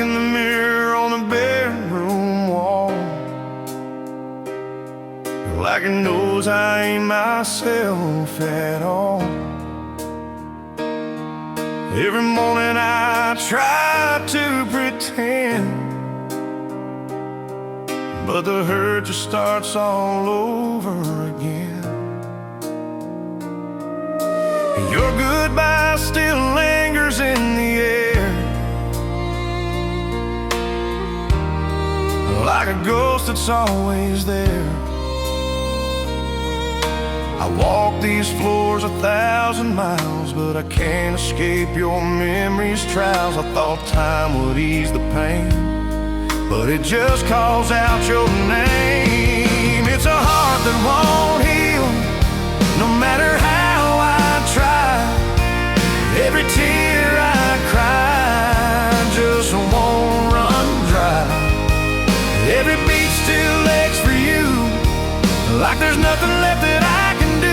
in the mirror on the bedroom wall, like it knows I ain't myself at all. Every morning I try to pretend, but the hurt just starts all over again. Your goodbye still lingers in the air, like a ghost that's always there. I walk these floors 1,000 miles, but I can't escape your memory's trials. I thought time would ease the pain, but it just calls out your name. It's a heart that won't heal, no matter how I try. Every tear I cry just won't run dry. Every beat still aches for you, like there's nothing left that I can do.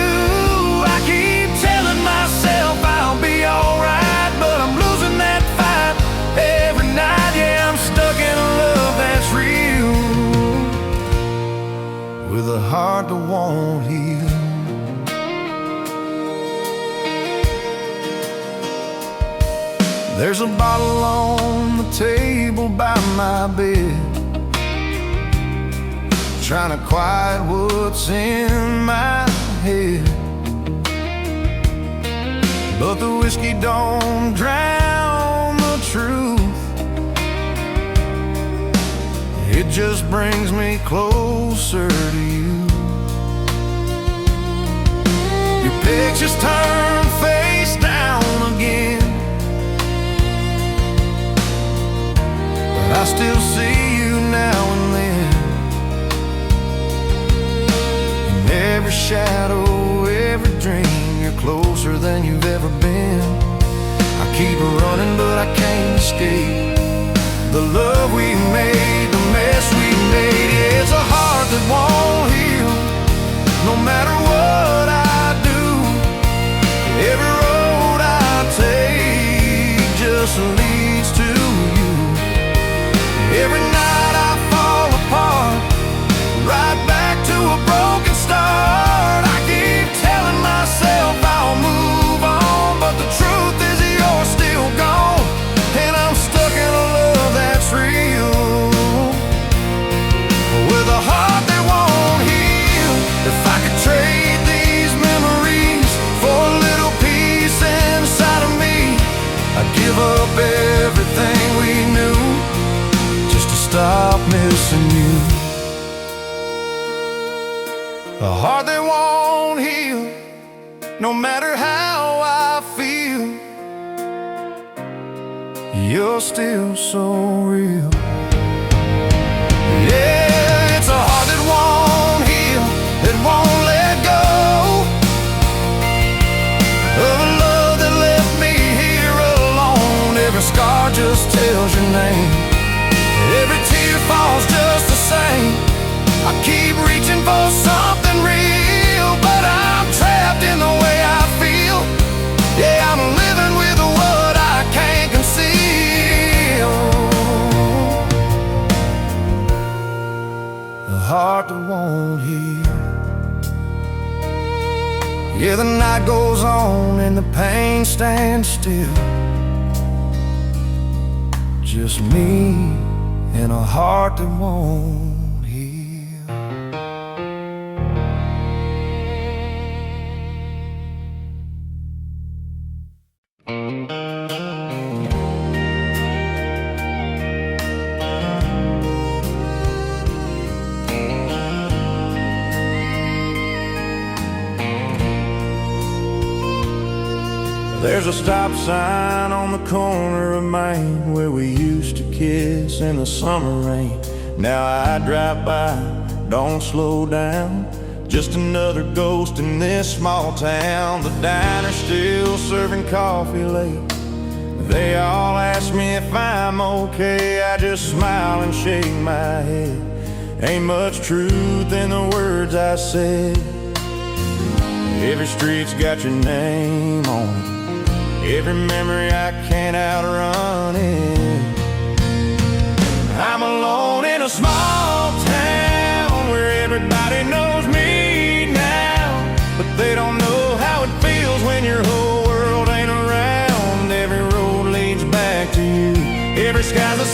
I keep telling myself I'll be alright, but I'm losing that fight every night. Yeah, I'm stuck in a love that's real, with a heart that won't heal. There's a bottle on the table by my bed, trying to quiet what's in my head. But the whiskey don't drown the truth, it just brings me closer to you. Your pictures turn face down again, but I still see you now and then. Every shadow, every dream, you're closer than you've ever been. I keep running, but I can't escape the love we made, the mess we made. Yeah, it's a heart that won't heal, no matter what I do. Every road I take just leads to you. Every night I fall apart, right back to a broken start. I keep telling myself I'll move on, but the truth is you're still gone, and I'm stuck in a love that's real, with a heart that won't heal. If I could trade these memories for a little peace inside of me, I'd give up everything we knew just to stop missing you. A heart that won't heal, no matter how I feel. You're still so real. Yeah, it's a heart that won't heal, that won't let go of a love that left me here alone. Every scar just tells your name, every tear falls just the same. I keep reaching for something real, but I'm trapped in the way I feel. Yeah, I'm living with what I can't conceal. A heart that won't heal. Yeah, the night goes on and the pain stands still, just me and a heart that won't. There's a stop sign on the corner of Main where we used to kiss in the summer rain. Now I drive by, don't slow down, just another ghost in this small town. The diner's still serving coffee late. They all ask me if I'm okay. I just smile and shake my head. Ain't much truth in the words I said. Every street's got your name on it, every memory I can't outrun it.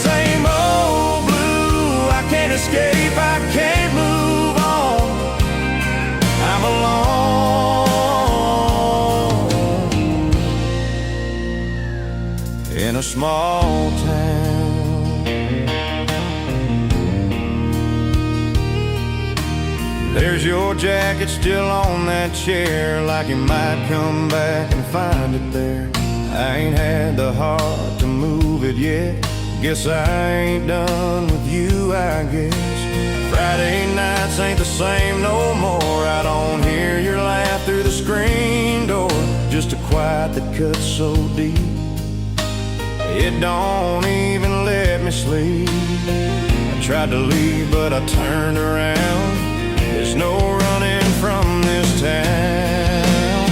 same old blue. I can't escape, I can't move on. I'm alone in a small town. There's your jacket still on that chair, like you might come back and find it there. I ain't had the heart to move it yet. Guess I ain't done with you, I guess. Friday nights ain't the same no more. I don't hear your laugh through the screen door. Just a quiet that cuts so deep it don't even let me sleep. I tried to leave but I turned around. There's no running from this town.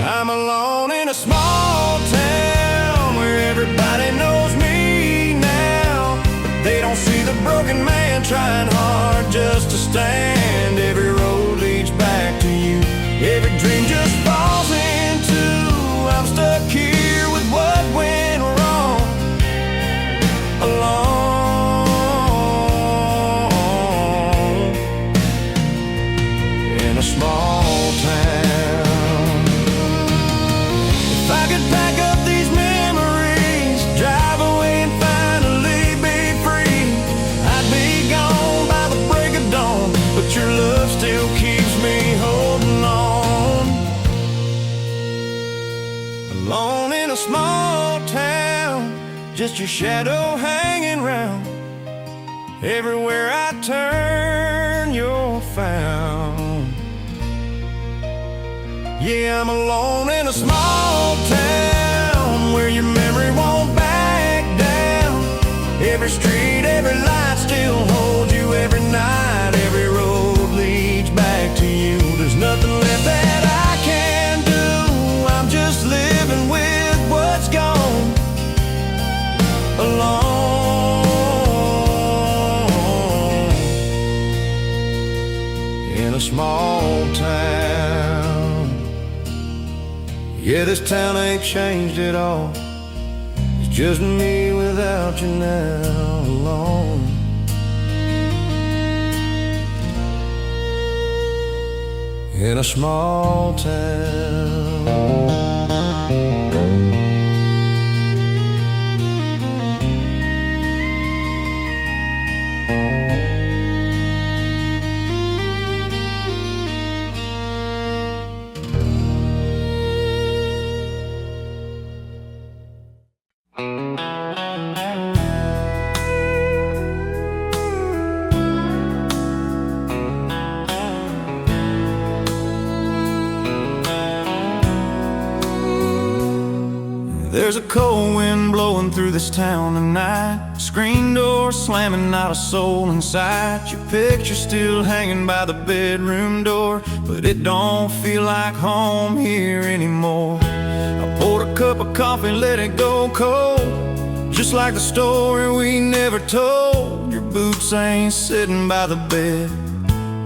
I'm alone in a small town where everybody knows me now. But they don't see the broken man trying hard just to stand. Every road leads back to you. Every dream just falls into. I'm stuck here with what went wrong. Alone small town. If I could pack up these memories, drive away and finally be free, I'd be gone by the break of dawn. But your love still keeps me holding on. Alone in a small town, just your shadow hanging round. Everywhere I turn, you're found. Yeah, I'm alone in a small town where your memory won't back down. Every street, every light still holds you. Every night, every road leads back to you. There's nothing left that I can do. I'm just living with what's gone. Alone in a small town. Yeah, this town ain't changed at all. It's just me without you now, alone. In a small town. There's a cold wind blowing through this town tonight. Screen door slamming, not a soul inside. Your picture still hanging by the bedroom door, but it don't feel like home here anymore. I poured a cup of coffee, let it go cold, just like the story we never told. Your boots ain't sitting by the bed,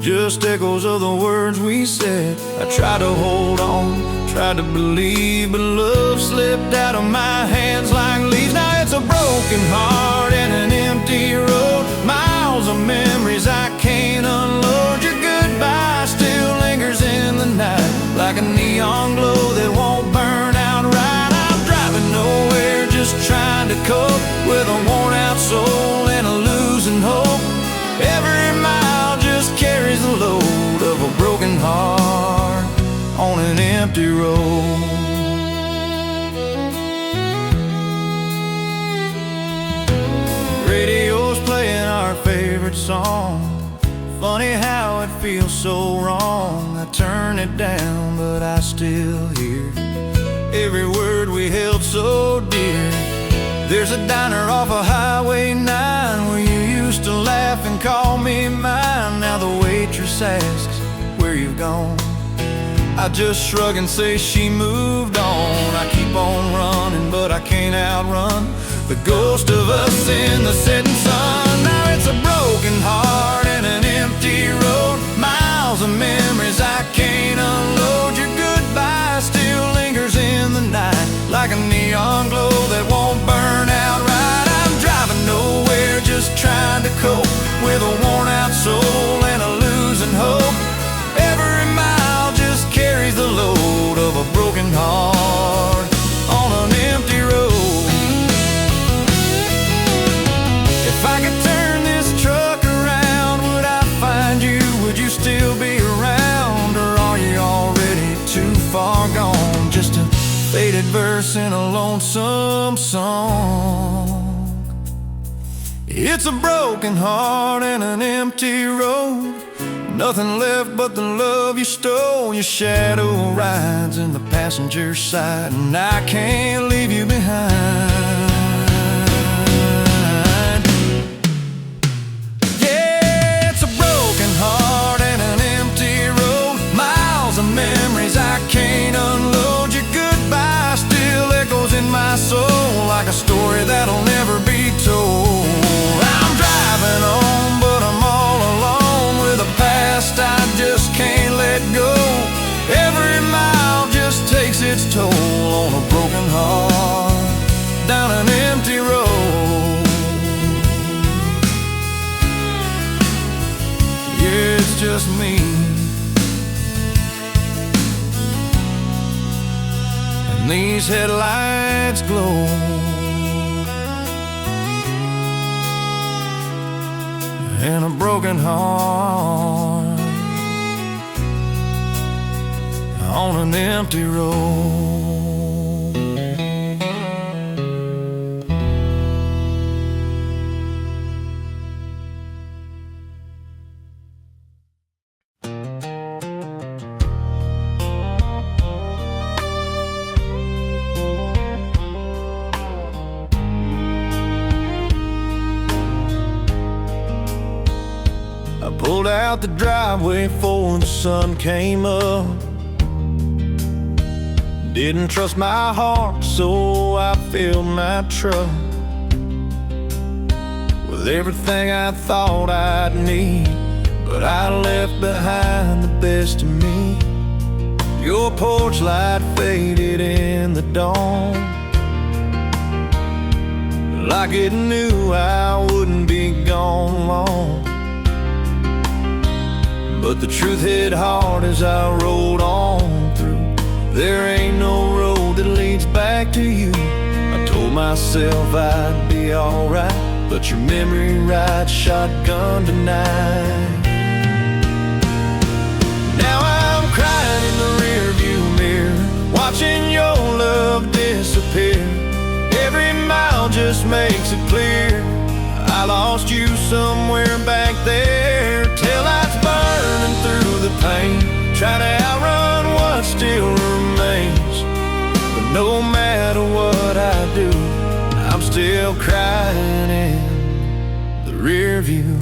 just echoes of the words we said. I tried to hold on, tried to believe, but love slipped out of my hands like leaves. Now it's a broken heart and an empty road, miles of memories I can't unload. Your goodbye still lingers in the night, like a neon glow that won't burn out right. I'm driving nowhere, just trying to cope with a worn out soul and a losing hope. Every mile just carries the load of a broken heart on an empty road. Radio's playing our favorite song. Funny how it feels so wrong. I turn it down, but I still hear every word we held so dear. There's a diner off of Highway 9 where you used to laugh and call me mine. Now the waitress asks where you've gone. I just shrug and say she moved on. I keep on running, but I can't outrun the ghost of us in the setting sun. Now it's a broken heart and an empty road, miles of memories I can't unload. Your goodbye still lingers in the night, like a neon glow that won't burn out right. I'm cope with a worn-out soul and a losing hope. Every mile just carries the load of a broken heart on an empty road. If I could turn this truck around, would I find you? Would you still be around? Or are you already too far gone? Just a faded verse in a lonesome song. It's a broken heart and an empty road. Nothing left but the love you stole. Your shadow rides in the passenger side, and I can't leave you behind. Yeah, it's a broken heart and an empty road. Miles of memories I can't unload. Your goodbye still echoes in my soul, like a story that'll never be told. I'm driving on, but I'm all alone with a past I just can't let go. Every mile just takes its toll on a broken heart down an empty road. Yeah, it's just me, and these headlights glow, and a broken heart on an empty road. I pulled out the driveway before the sun came up. Didn't trust my heart, so I filled my truck with everything I thought I'd need, but I left behind the best of me. Your porch light faded in the dawn, like it knew I wouldn't be gone long. But the truth hit hard as I rode on through. There ain't no road that leads back to you. I told myself I'd be alright, but your memory rides shotgun tonight. Now I'm crying in the rearview mirror, watching your love disappear. Every mile just makes it clear I lost you somewhere back there. Taillights burning through the pain, trying to outrun what still remains. But no matter what I do, I'm still crying in the rear view.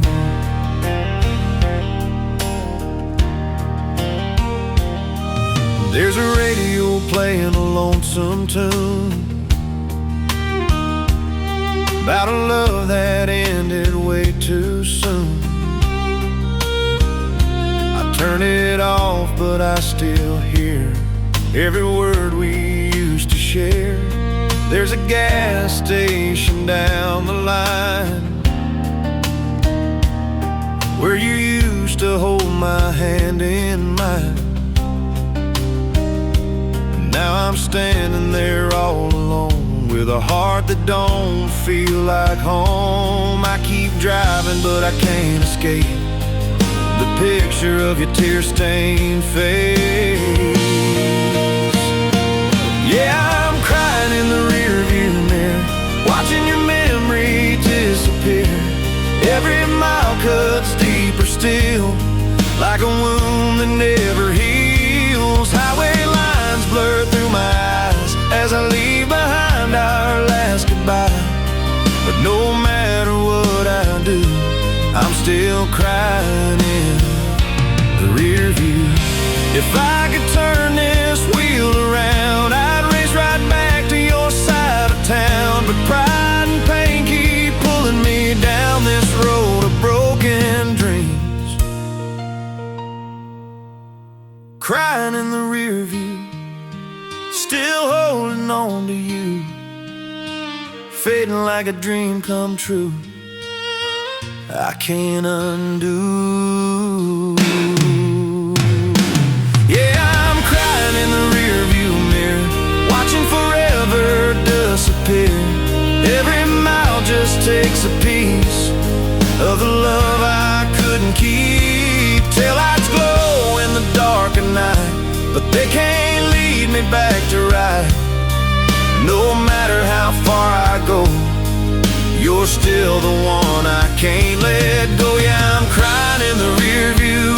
There's a radio playing a lonesome tune about a love that ended way too soon. I turn it off, but I still hear every word we used to share. There's a gas station down the line where you used to hold my hand in mine. Now I'm standing there all alone with a heart that don't feel like home. I keep driving, but I can't escape the picture of your tear-stained face. Yeah, I'm crying in the rearview mirror, watching your memory disappear. Every mile cuts deeper still, like a wound that never heals. Highway lines blur through my eyes as I leave behind our last goodbye. But no matter what I do, I'm still crying in the rear view. If I could turn this wheel around, I'd race right back to your side of town. But pride and pain keep pulling me down this road of broken dreams. Crying in the rear view, still holding on to you, fading like a dream come true. I can't undo. Yeah, I'm crying in the rearview mirror, watching forever disappear. Every mile just takes a piece of the love I couldn't keep. Taillights glow in the dark at night, but they can't lead me back to right. No matter how far I go, you're still the one I can't let go. Yeah, I'm crying in the rear view.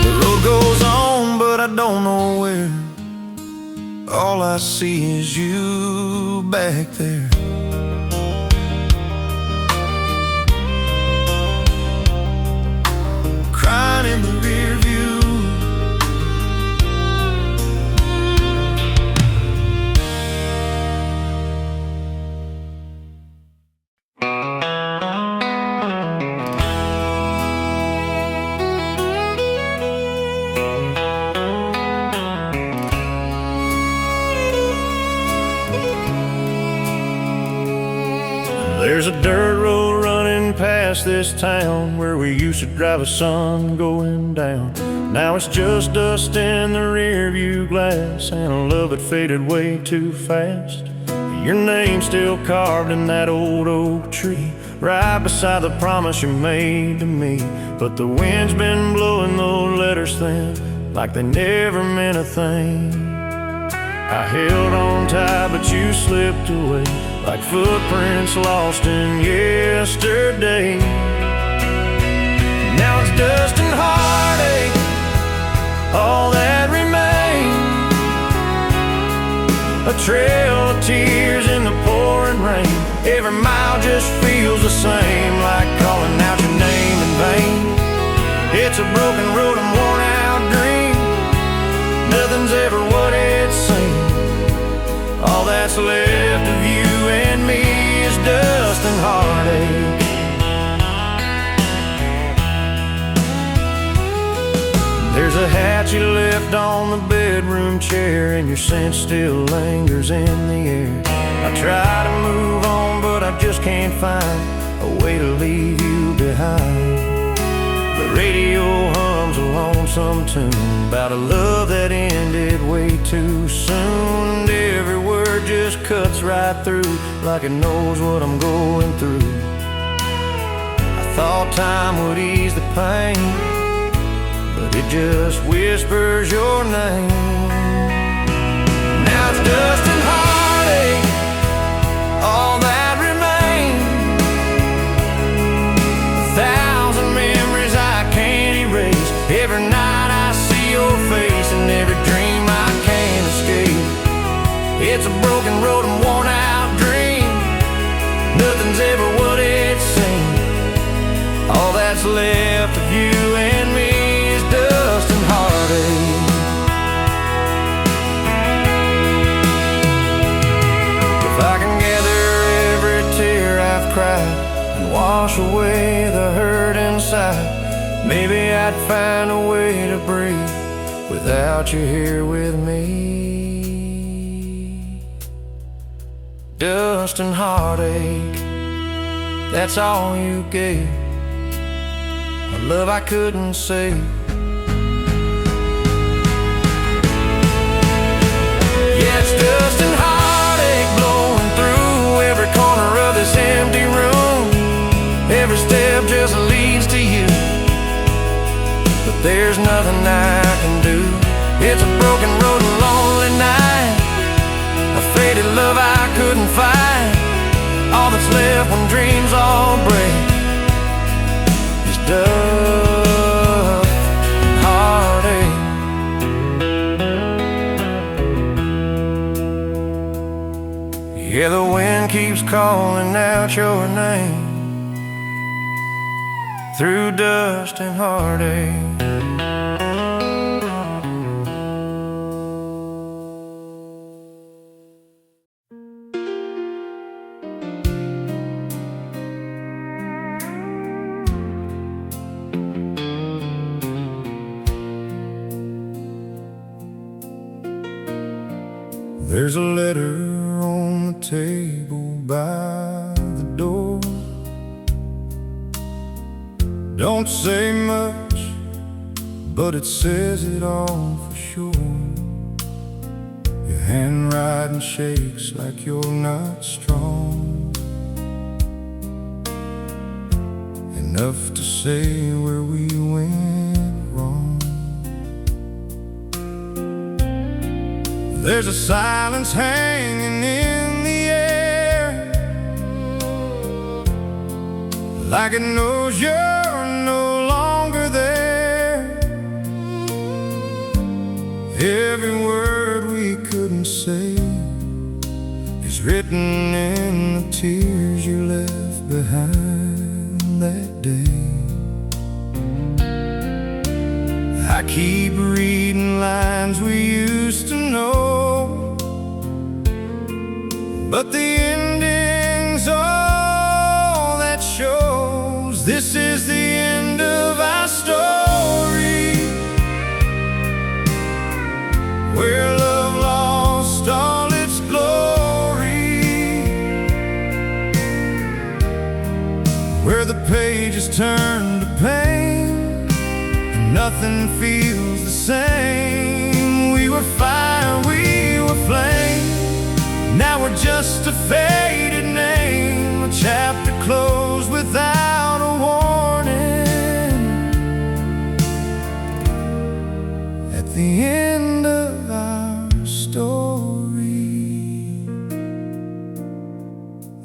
The road goes on, but I don't know where. All I see is you back there. Crying in the rear view. There's a dirt road running past this town where we used to drive a sun going down. Now it's just dust in the rear view glass, and a love that faded way too fast. Your name's still carved in that old oak tree, right beside the promise you made to me. But the wind's been blowing those letters thin, like they never meant a thing. I held on tight, but you slipped away, like footprints lost in yesterday. Now it's dust and heartache, all that remains. A trail of tears in the pouring rain. Every mile just feels the same, like calling out your name in vain. It's a broken road, a worn out dream. Nothing's ever what it seems. All that's left of you and me is dust and heartache. There's a hat you left on the bedroom chair, and your scent still lingers in the air. I try to move on, but I just can't find a way to leave you behind. The radio hums a lonesome tune about a love that ended way too soon. Every word just cuts right through, like it knows what I'm going through. I thought time would ease the pain, but it just whispers your name. Now it's dust and heartache, all that remains. 1,000 memories I can't erase. Every night I see your face, and every dream I can't escape. It's a broken road and worn out dream. Nothing's ever what it seems. All that's left of you and me is dust and heartache. If I can gather every tear I've cried and wash away the hurt inside, maybe I'd find a way to breathe without you here with me. Dust and heartache, that's all you gave. A love I couldn't save. Yeah, it's dust and heartache blowing through every corner of this empty room. Every step just leads to you, but there's nothing I can do. It's a broken road and lonely night, a faded love I couldn't find. All that's left when dreams all break is dust and heartache. Yeah, the wind keeps calling out your name through dust and heartache. There's a letter on the table by the door. Don't say much, but it says it all for sure. Your handwriting shakes like you're not strong enough to say where we went wrong. There's a silence hanging in the air, like it knows you're no longer there. Every word we couldn't say is written in the tears you left behind that day. I keep reading lines we used to know, but the ending's all that shows. This is the end of our story, where love lost all its glory, where the pages turn to pain and nothing feels the same. We were fire, we were flame, now we're just a faded name, a chapter closed without a warning. At the end of our story,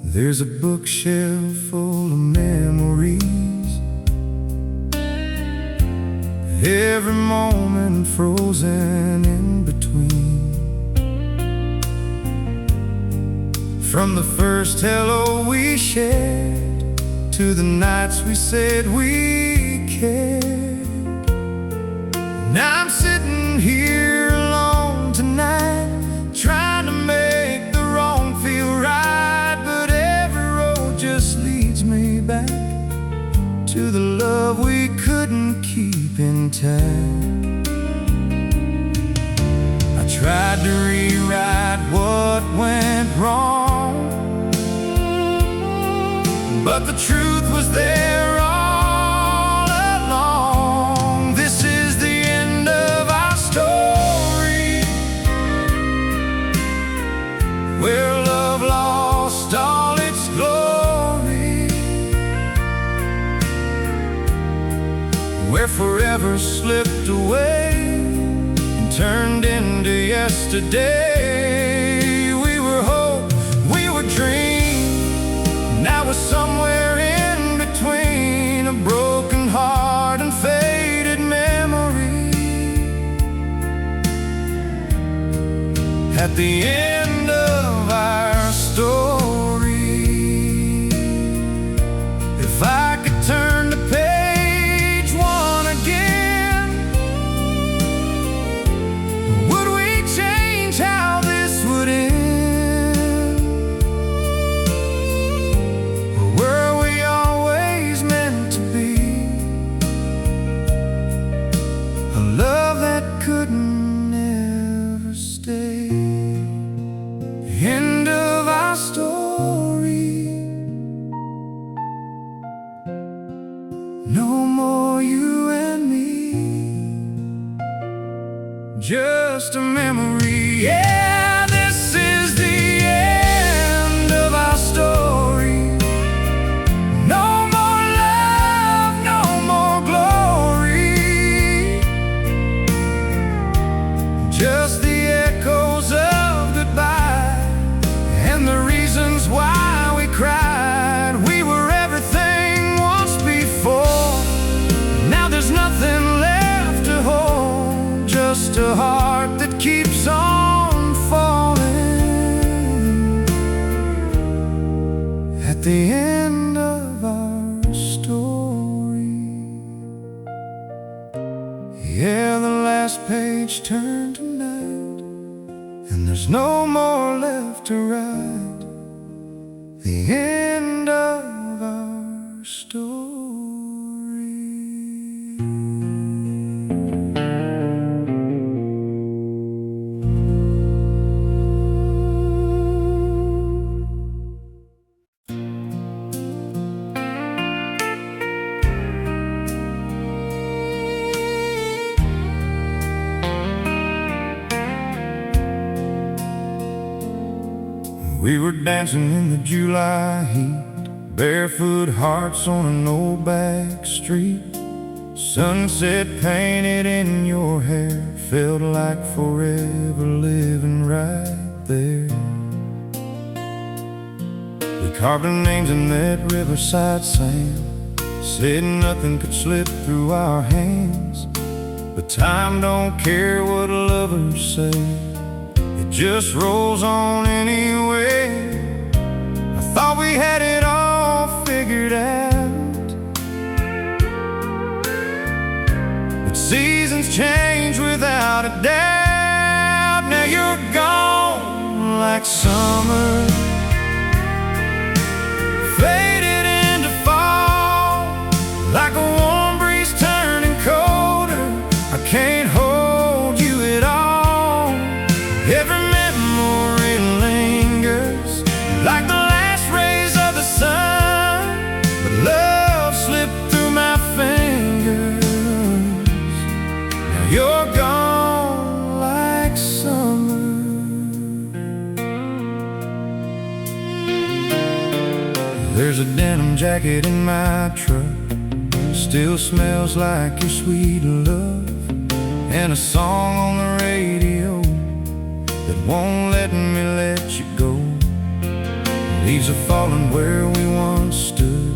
there's a bookshelf full of memories, every moment frozen in between. From the first hello we shared to the nights we said we cared. Now I'm sitting here alone tonight, trying to make the wrong feel right, but every road just leads me back to the love we couldn't keep intact. I tried to rewrite what went wrong, but the truth was there all along. This is the end of our story, where love lost all its glory, where forever slipped away and turned into yesterday. We were hope, we were dream, now we're somewhere in between, a broken heart and faded memory. At the end of our story, if I could turn the page one again, would we change how this would end? Or were we always meant to be a love that couldn't ever stay? End of our story, no more you and me, just a memory. Yeah, this is the end of our story. No more love, no more glory, just the echoes of goodbye and the reasons why we cried. We were everything once before, now there's nothing left to hold, just a heart that keeps on falling. At the end of our story, yeah, the last page turned to night, and there's no more left to write. The end of our story. We were dancing in the July heat, barefoot hearts on an old back street. Sunset painted in your hair, felt like forever living right there. We carved our names in that riverside sand, said nothing could slip through our hands. But time don't care what lovers say, it just rolls on anyway. I thought we had it all figured out, but seasons change without a doubt. Now you're gone like summer, faded into fall, like a warm breeze turning colder. I can't hold you at all. Every memory lingers like the last rays of the sun, but love slipped through my fingers. Now you're gone like summer. There's a denim jacket in my truck, still smells like your sweet love, and a song on the radio that won't let me let you go. Leaves are falling where we once stood,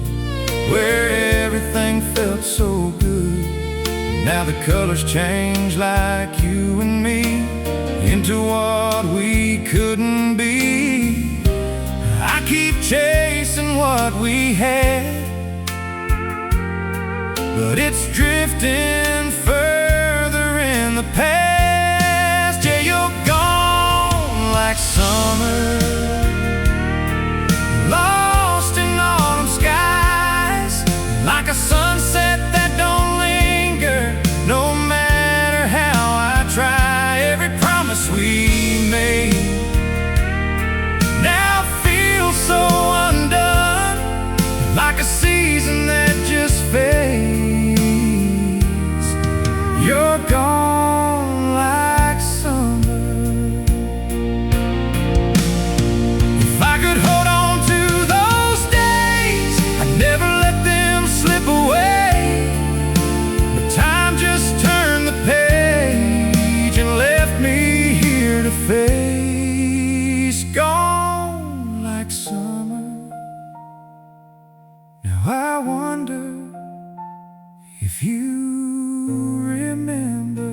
where everything felt so good. Now the colors change like you and me, into what we couldn't be. I keep chasing what we had, but it's drifting further in the past. Yeah, you're gone like summer, lost in autumn skies, like a sunset that don't linger. No matter how I try, every promise we made now feels so undone, like a season that just fades. You're gone like summer. If I could hold on to those days, I'd never let them slip away. But time just turned the page and left me here to face. Gone like summer. Now I wonder if you remember.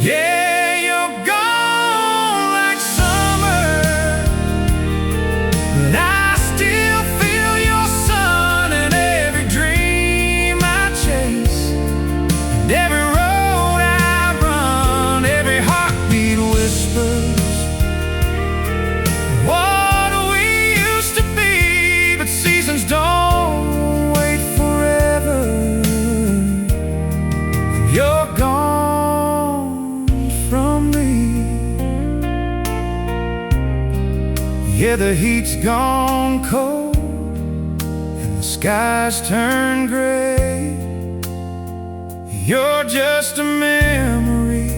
Yeah, you're gone like summer, but I still feel your sun in every dream I chase, and every road I run, every heartbeat whispers what we used to be. But seasons don't wait forever. You're gone from me. Yeah, the heat's gone cold and the skies turn gray. You're just a memory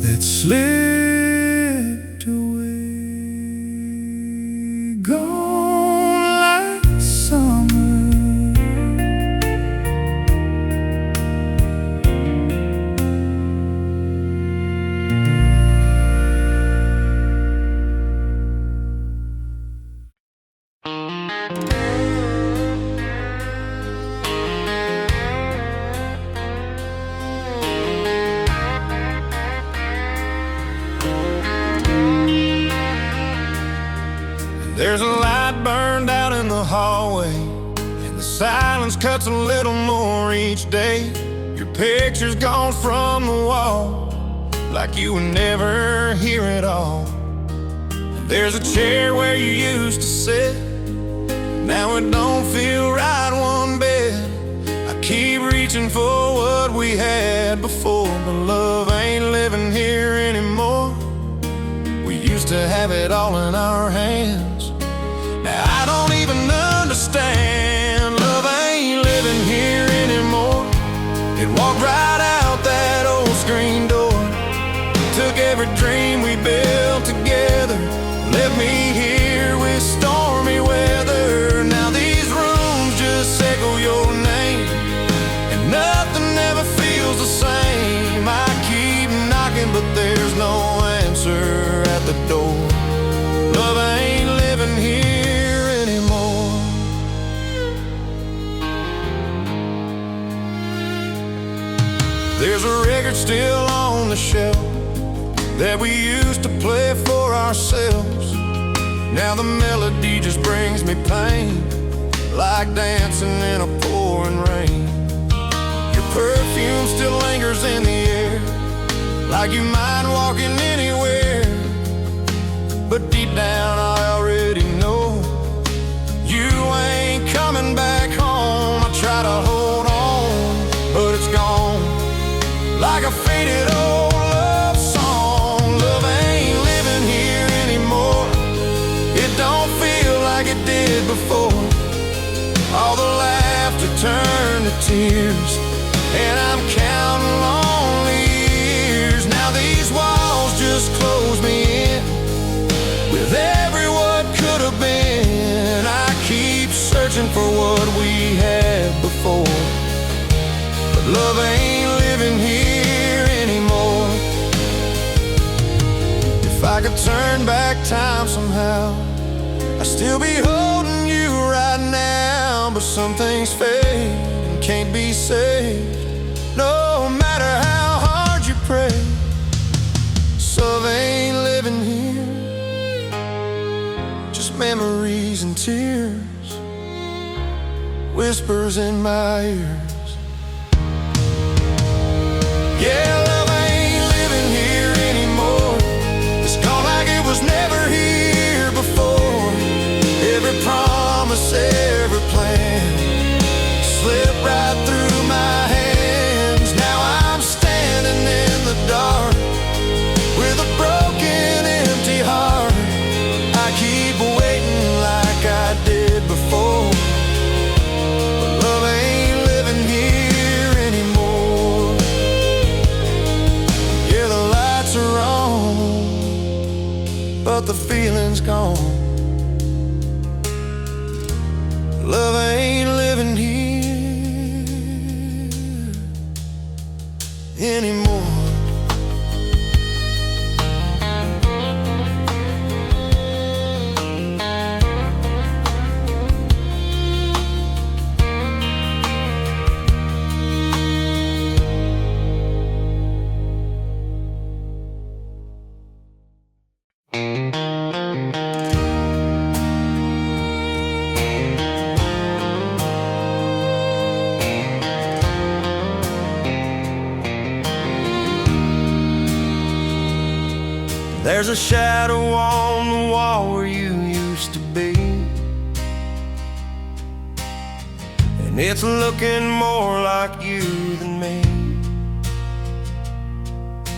that slipped away. Gone like summer. There's a light burned out in the hallway, and the silence cuts a little more each day. Your picture's gone from the wall, like you were never here at all. And there's a chair where you used to sit, now it don't feel right one bit. I keep reaching for what we had before, but love ain't living here anymore. We used to have it all in our hands. Now I don't even understand, love ain't living here anymore. It walked right out that old screen door, took every There's a record still on the shelf that we used to play for ourselves. Now the melody just brings me pain, like dancing in a pouring rain. Your perfume still lingers in the air, like you mind walking anywhere. But deep down I already know you ain't coming back home. I try to hold on, but it's gone, like a faded old love song. Love ain't living here anymore. It don't feel like it did before. All the laughter turned to tears, and I'm counting lonely years. Now these walls just close me in with every what could have been. I keep searching for what we had before, but love ain't living here anymore. If I could turn back time somehow, I'd still be holding you right now. But some things fade and can't be saved, no matter how hard you pray. So love ain't living here, just memories and tears, whispers in my ears. Yeah, love ain't living here anymore. It's gone like it was never here before. Every promise, every plan slipped right through my hands. Now I'm standing in the dark with a broken, empty heart. I keep waiting like I did before, but love ain't living here anymore. Yeah, the lights are on, but the feeling's gone. Love ain't living here anymore. There's a shadow on the wall where you used to be, and it's looking more like you than me.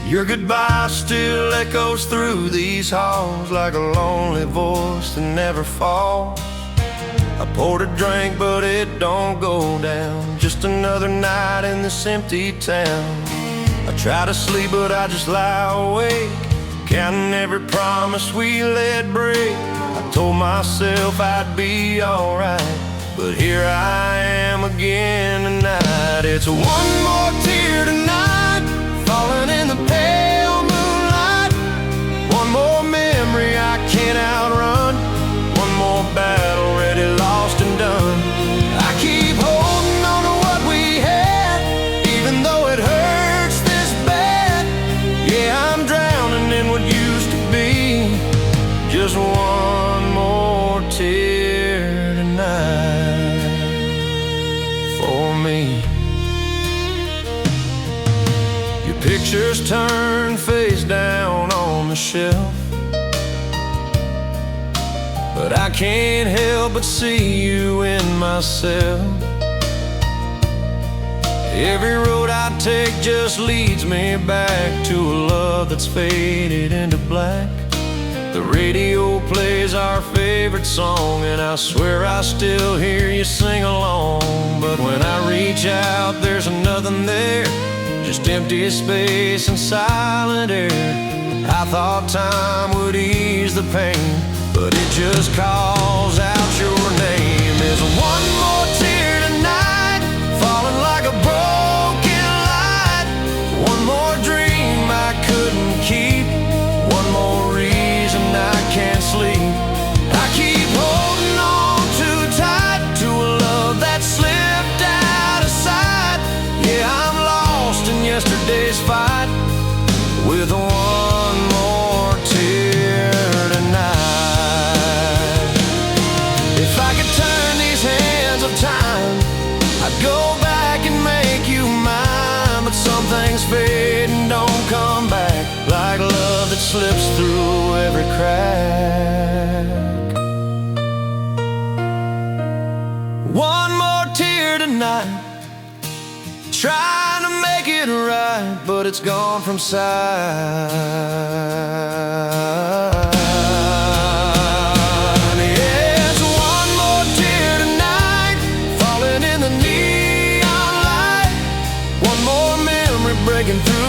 Your goodbye still echoes through these halls like a lonely voice that never falls. I poured a drink but it don't go down, just another night in this empty town. I try to sleep but I just lie awake, counting every promise we let break. I told myself I'd be alright, but here I am again tonight. It's one more tear tonight, falling in the pale moonlight. One more memory I can't outrun, one more battle ready, lost and done. I keep holding on to what we had, even though it hurts this bad. Yeah, I'm drowning in what used to be, just one more tear tonight for me. Your pictures turn face down on the shelf, but I can't help but see you in myself. Every road I take just leads me back to a love that's faded into black. The radio plays our favorite song, and I swear I still hear you sing along. But when I reach out, there's nothing there, just empty space and silent air. I thought time would ease the pain, but it just calls out your name. There's one more tear tonight, falling like a broken light. One more dream I couldn't keep, one more reason I can't sleep. I keep holding on too tight to a love that slipped out of sight. Yeah, I'm lost in yesterday. slips through every crack. One more tear tonight, trying to make it right, but it's gone from sight. Yes, one more tear tonight, falling in the neon light. One more memory breaking through.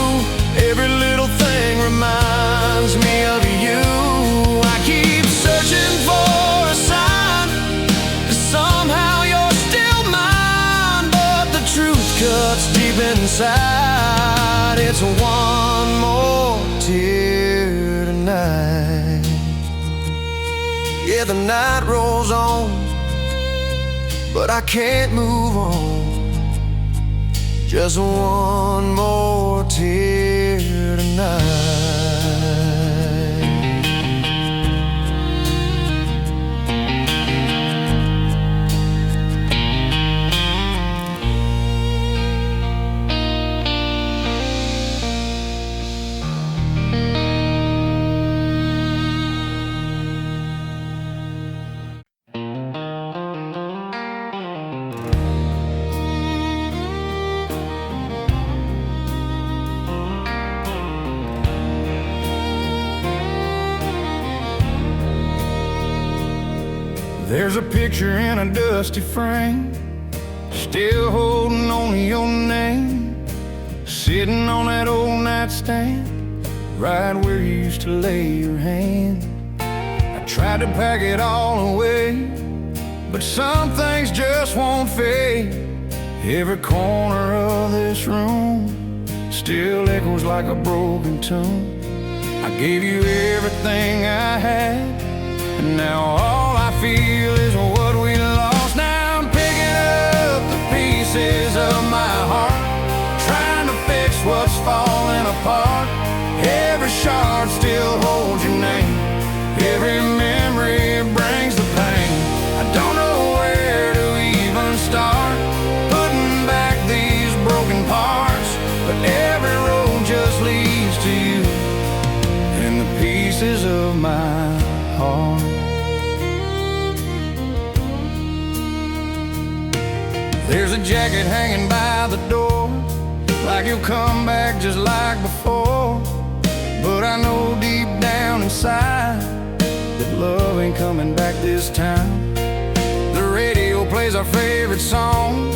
Every little thing reminds me of you. I keep searching for a sign that somehow you're still mine, but the truth cuts deep inside. It's one more tear tonight. Yeah, the night rolls on, but I can't move on. Just one more tear tonight. There's a picture in a dusty frame, still holding on to your name, sitting on that old nightstand, right where you used to lay your hand. I tried to pack it all away, but some things just won't fade. Every corner of this room still echoes like a broken tune. I gave you everything I had, and now all I feel is what we lost. Now I'm picking up the pieces of my heart, trying to fix what's falling apart. Every shard still holds your name, every memory brings the pain. I don't know where to even start putting back these broken parts, but every road just leads to you and the pieces of my heart. There's a jacket hanging by the door, like you'll come back just like before. But I know deep down inside that love ain't coming back this time. The radio plays our favorite song,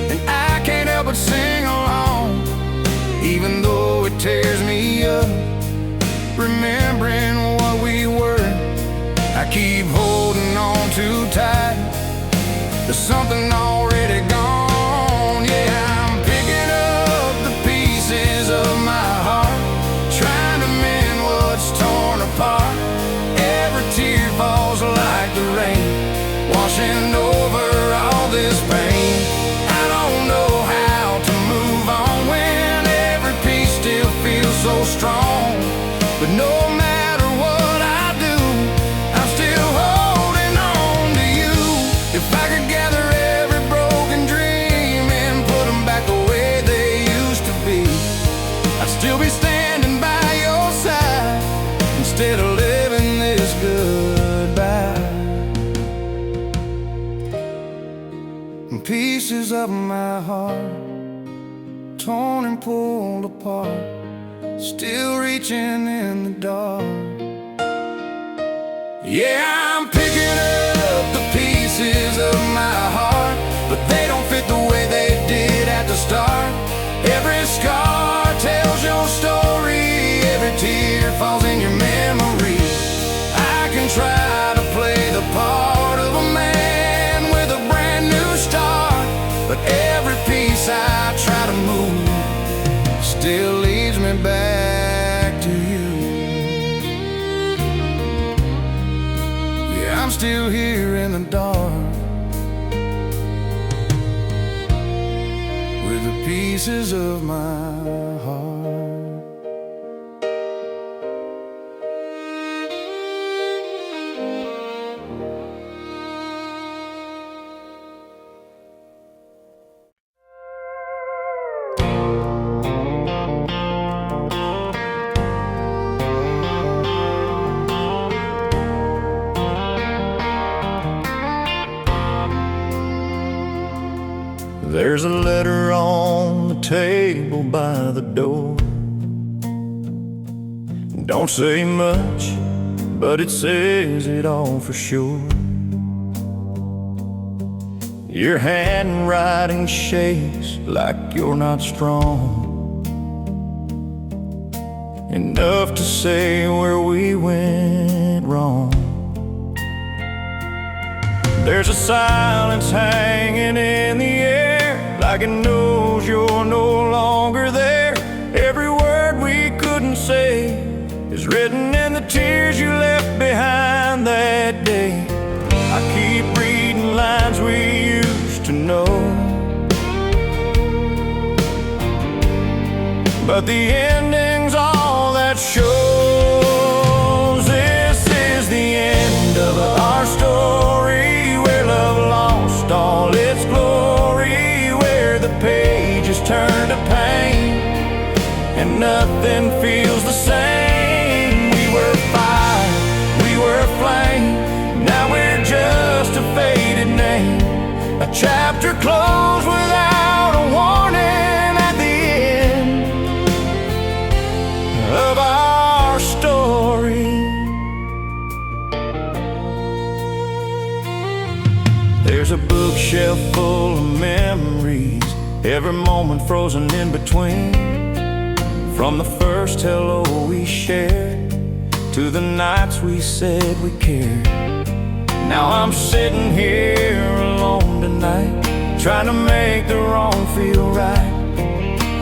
and I can't help but sing along, even though it tears me up, remembering what we were. I keep holding on too tight to something already gone. Yeah, I'm picking up the pieces of my heart, trying to mend what's torn apart. Every tear falls like the rain, washing over all this pain. I don't know how to move on when every piece still feels so strong. But no matter what I do, I'm still holding on to you. If I could gather every broken dream and put them back the way they used to be, I'd still be standing by your side instead of living this goodbye. And pieces of my heart, torn and pulled apart, still reaching in the dark. Yeah, I'm picking up the pieces of my heart, but they don't fit the way they did at the start. Every scar tells your story, every tear falls in your memory. I can try to play the part of a man with a brand new start, but every piece I try to move still leads me back to you. Yeah, I'm still here in the dark with the pieces of my heart. There's a letter on the table by the door. Don't say much, but it says it all for sure. Your handwriting shakes like you're not strong enough to say where we went wrong. There's a silence hanging in the air, like it knows you're no longer there. Every word we couldn't say is written in the tears you left behind that day. I keep reading lines we used to know, but the ending's all that shows. This is the end of our story, where love lost all its glory, where the pages turn to pain and nothing feels the same. We were fire, we were flame, now we're just a faded name. A chapter closed without a warning at the end of our story. There's a bookshelf full of memories, every moment frozen in between. From the first hello we shared to the nights we said we cared. Now I'm sitting here alone tonight, trying to make the wrong feel right,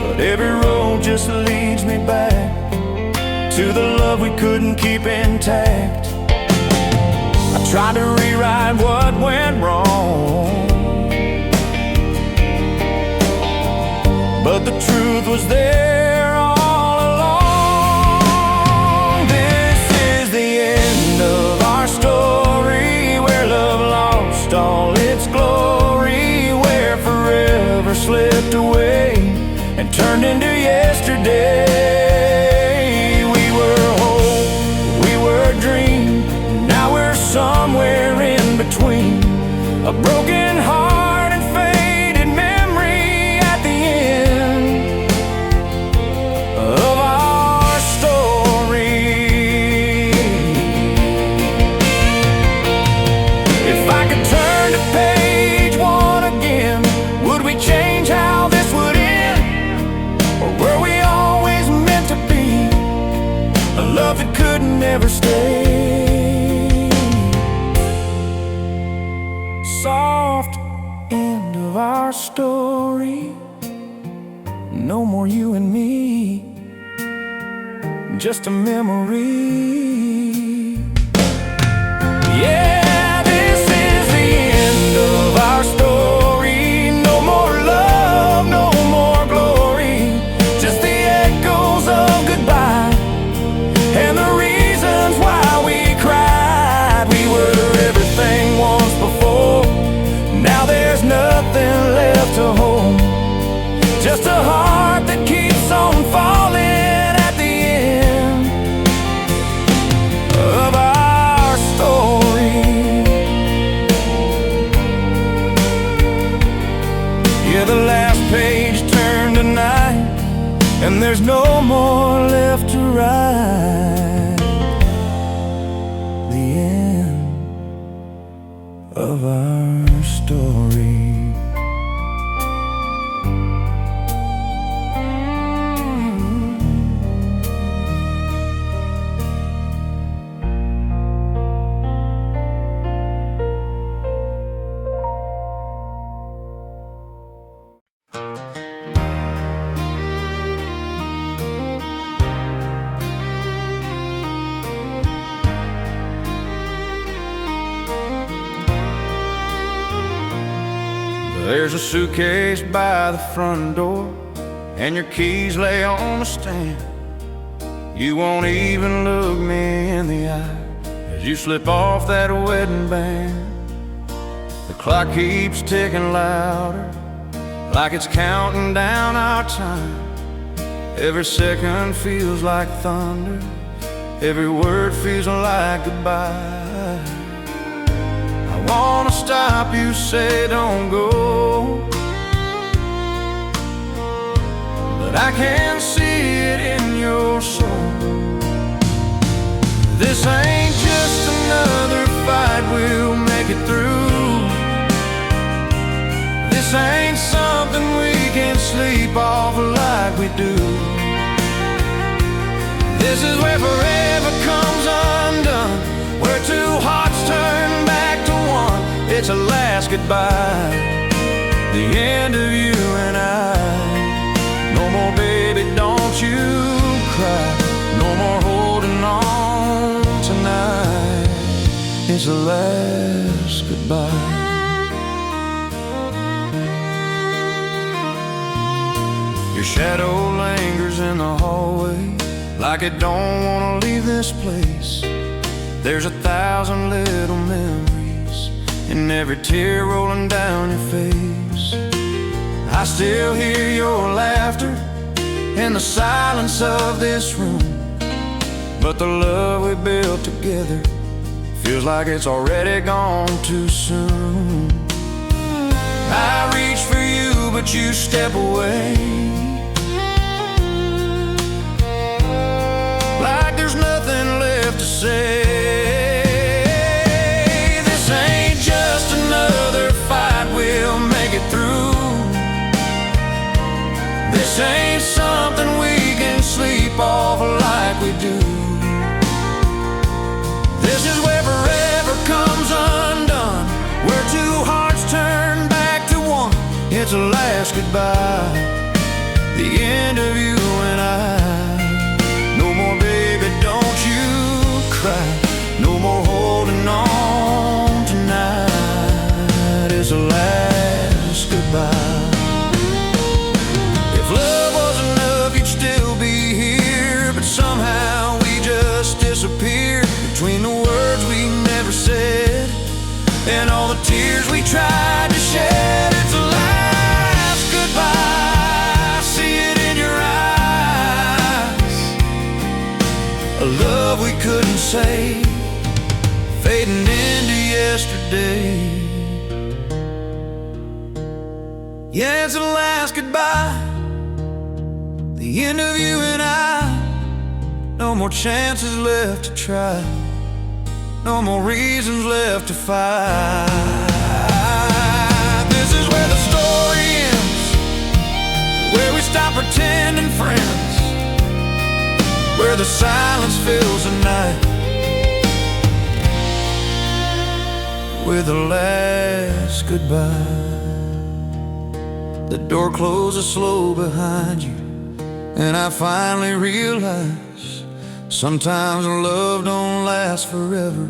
but every road just leads me back to the love we couldn't keep intact. I tried to rewrite what went wrong, but the truth was there all along. This is the end of our story, where love lost all its glory, where forever slipped away and turned into yesterday. We were hope, we were dream, now we're somewhere in between. A broken heart and faded memory at the end of our story. If I could turn to page one again, would we change how this would end? Or were we always meant to be a love that could never stay? Soft end of our story, no more you and me, just a memory. Yeah, this is the end of our story. No more love, no more glory, just the echoes of goodbye and the reasons why we cried. We were everything once before, now there's nothing left to hold, just a heart that keeps on falling at the end of our story. Yeah, the last page turned to night, and there's no more left to write. The end of our story. There's a suitcase by the front door, and your keys lay on the stand. You won't even look me in the eye as you slip off that wedding band. The clock keeps ticking louder, like it's counting down our time. Every second feels like thunder, every word feels like goodbye. I wanna stop you, say don't go, but I can see it in your soul. This ain't just another fight, we'll make it through. This ain't something we can sleep off like we do. This is where forever comes undone, where two hearts turn back to one. It's a last goodbye, the end of you and I. No more, baby, don't you cry. No more holding on tonight. It's a last goodbye. Your shadow lingers in the hallway, like it don't wanna leave this place. There's 1,000 little memories, and every tear rolling down your face. I still hear your laughter in the silence of this room, but the love we built together feels like it's already gone too soon. I reach for you, but you step away, like there's nothing left to say. This ain't just another fight, we'll make it through. This ain't something we can sleep off like we do. This is where forever comes undone, where two hearts turn back to one. It's a last goodbye, the end of you and I. No more, baby, don't you cry. No more holding on tonight. It's a last goodbye. If love was enough, you'd still be here, but somehow we just disappeared between the words we never said and all the tears we tried to shed. It's a last goodbye, I see it in your eyes. A love we couldn't say, fading into yesterday. Yeah, it's a last goodbye, the end of you and I. No more chances left to try, no more reasons left to fight. This is where the story ends, where we stop pretending friends, where the silence fills the night with a last goodbye. The door closes slow behind you, and I finally realize sometimes love don't last forever.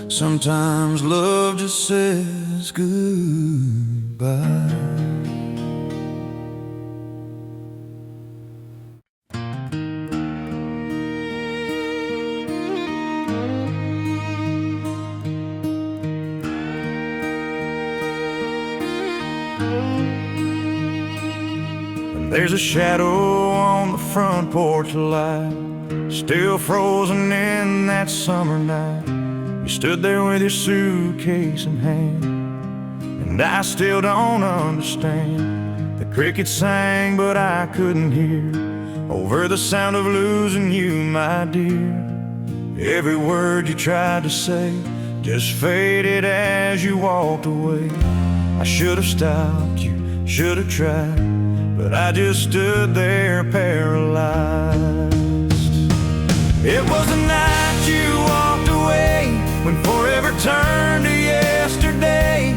Sometimes love just says goodbye. There's a shadow on the front porch light, still frozen in that summer night. You stood there with your suitcase in hand, and I still don't understand. The crickets sang, but I couldn't hear over the sound of losing you, my dear. Every word you tried to say just faded as you walked away. I should have stopped you, should have tried, but I just stood there paralyzed. It was the night you walked away, when forever turned to yesterday.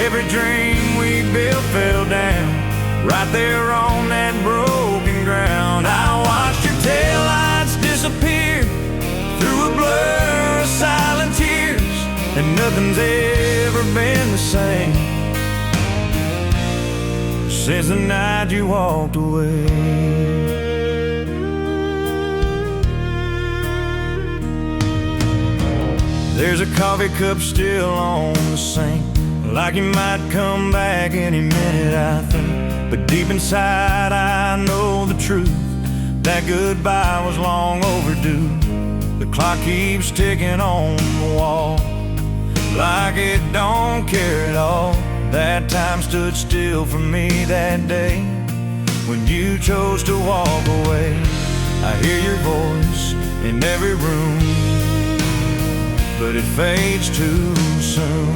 Every dream we built fell down, right there on that broken ground. I watched your taillights disappear through a blur of silent tears, and nothing's ever been the same since the night you walked away. There's a coffee cup still on the sink, like you might come back any minute, I think. But deep inside I know the truth, that goodbye was long overdue. The clock keeps ticking on the wall, like it don't care at all. That time stood still for me that day, when you chose to walk away. I hear your voice in every room, but it fades too soon.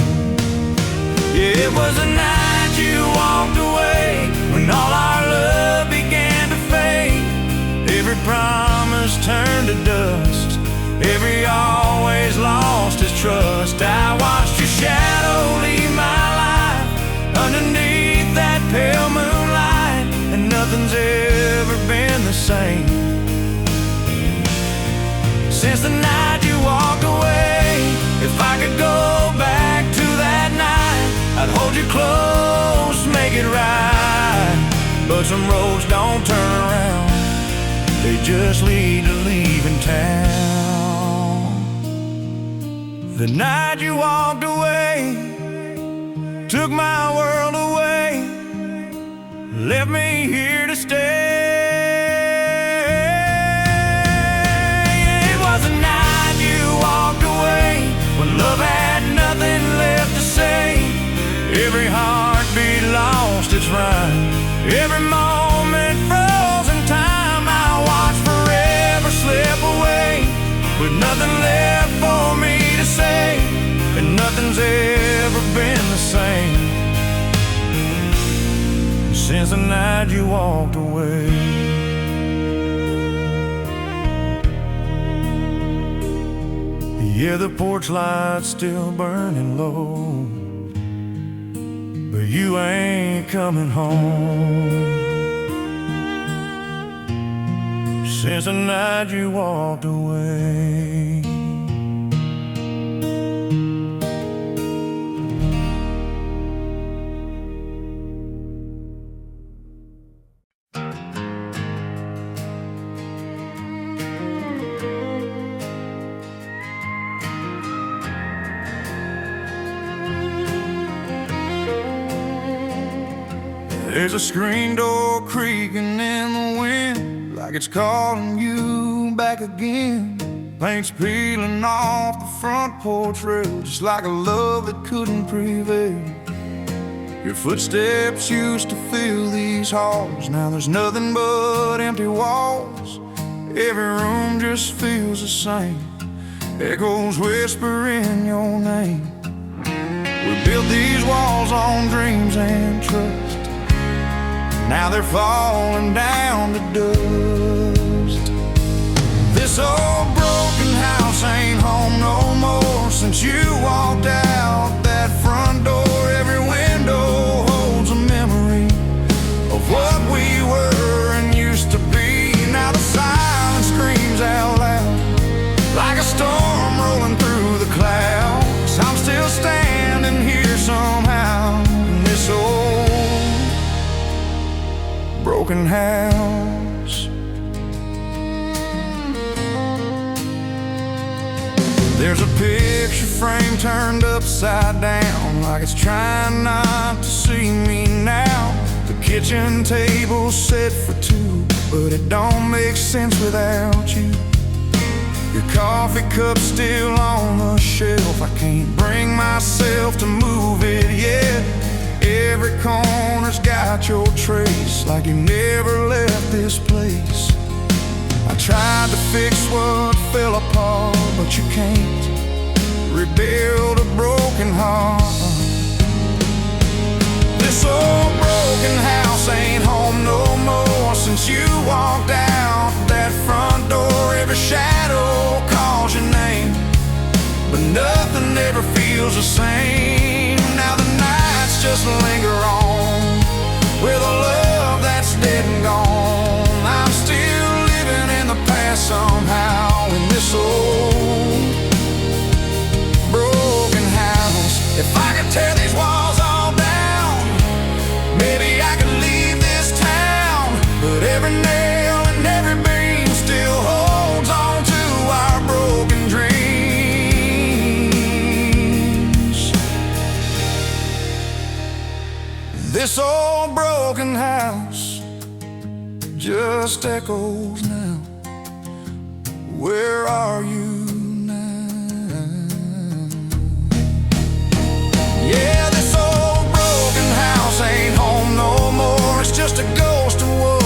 Yeah, it was the night you walked away, when all our love began to fade. Every promise turned to dust, every always lost his trust. I watched your shadow leave my life underneath that pale moonlight, and nothing's ever been the same since the night you walked away. If I could go back to that night, I'd hold you close, make it right. But some roads don't turn around, they just lead to leaving town. The night you walked away took my world away, left me here to stay. It was the night you walked away, when love had nothing left to say. Every heartbeat lost its rhyme, every moment froze in time. I watched forever slip away, with nothing left for me to say, and nothing's ever been the same since the night you walked away. Yeah, the porch light's still burning low, but you ain't coming home since the night you walked away. There's a screen door creaking in the wind, like it's calling you back again. Paint's peeling off the front porch rail, just like a love that couldn't prevail. Your footsteps used to fill these halls, now there's nothing but empty walls. Every room just feels the same, echoes whispering your name. We built these walls on dreams and trust, now they're falling down to dust. This old broken house ain't home no more since you walked out that front door. Every window holds a memory of what we were and used to be. Now the silence screams out loud, like a storm rolling through the clouds. I'm still standing here somehow in this old broken house. There's a picture frame turned upside down, like it's trying not to see me now. The kitchen table's set for two, but it don't make sense without you. Your coffee cup's still on the shelf, I can't bring myself to move it yet. Every corner's got your trace, like you never left this place. I tried to fix what fell apart, but you can't rebuild a broken heart. This old broken house ain't home no more since you walked out that front door. Every shadow calls your name, but nothing ever feels the same. Now the nights just linger on with a love that's dead and gone. I'm still living in the past somehow in this old broken house. If I could tear these walls all down, maybe I could leave this town. But every nail and every beam still holds on to our broken dreams. This old broken house just echoes now. Where are you now? Yeah, this old broken house ain't home no more. It's just a ghost of what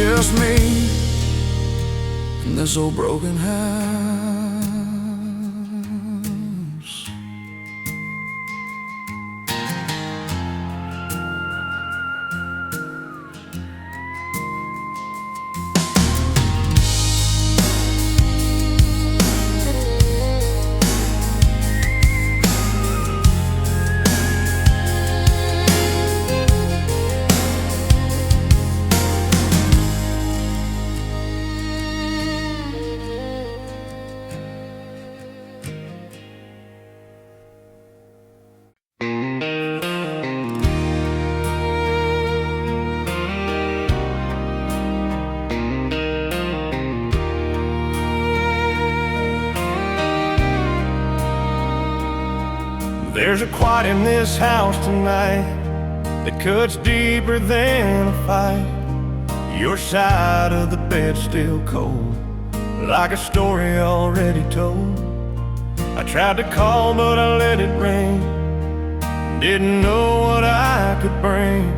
just me in this old broken house. There's a quiet in this house tonight that cuts deeper than a fight. Your side of the bed's still cold, like a story already told. I tried to call but I let it ring. Didn't know what I could bring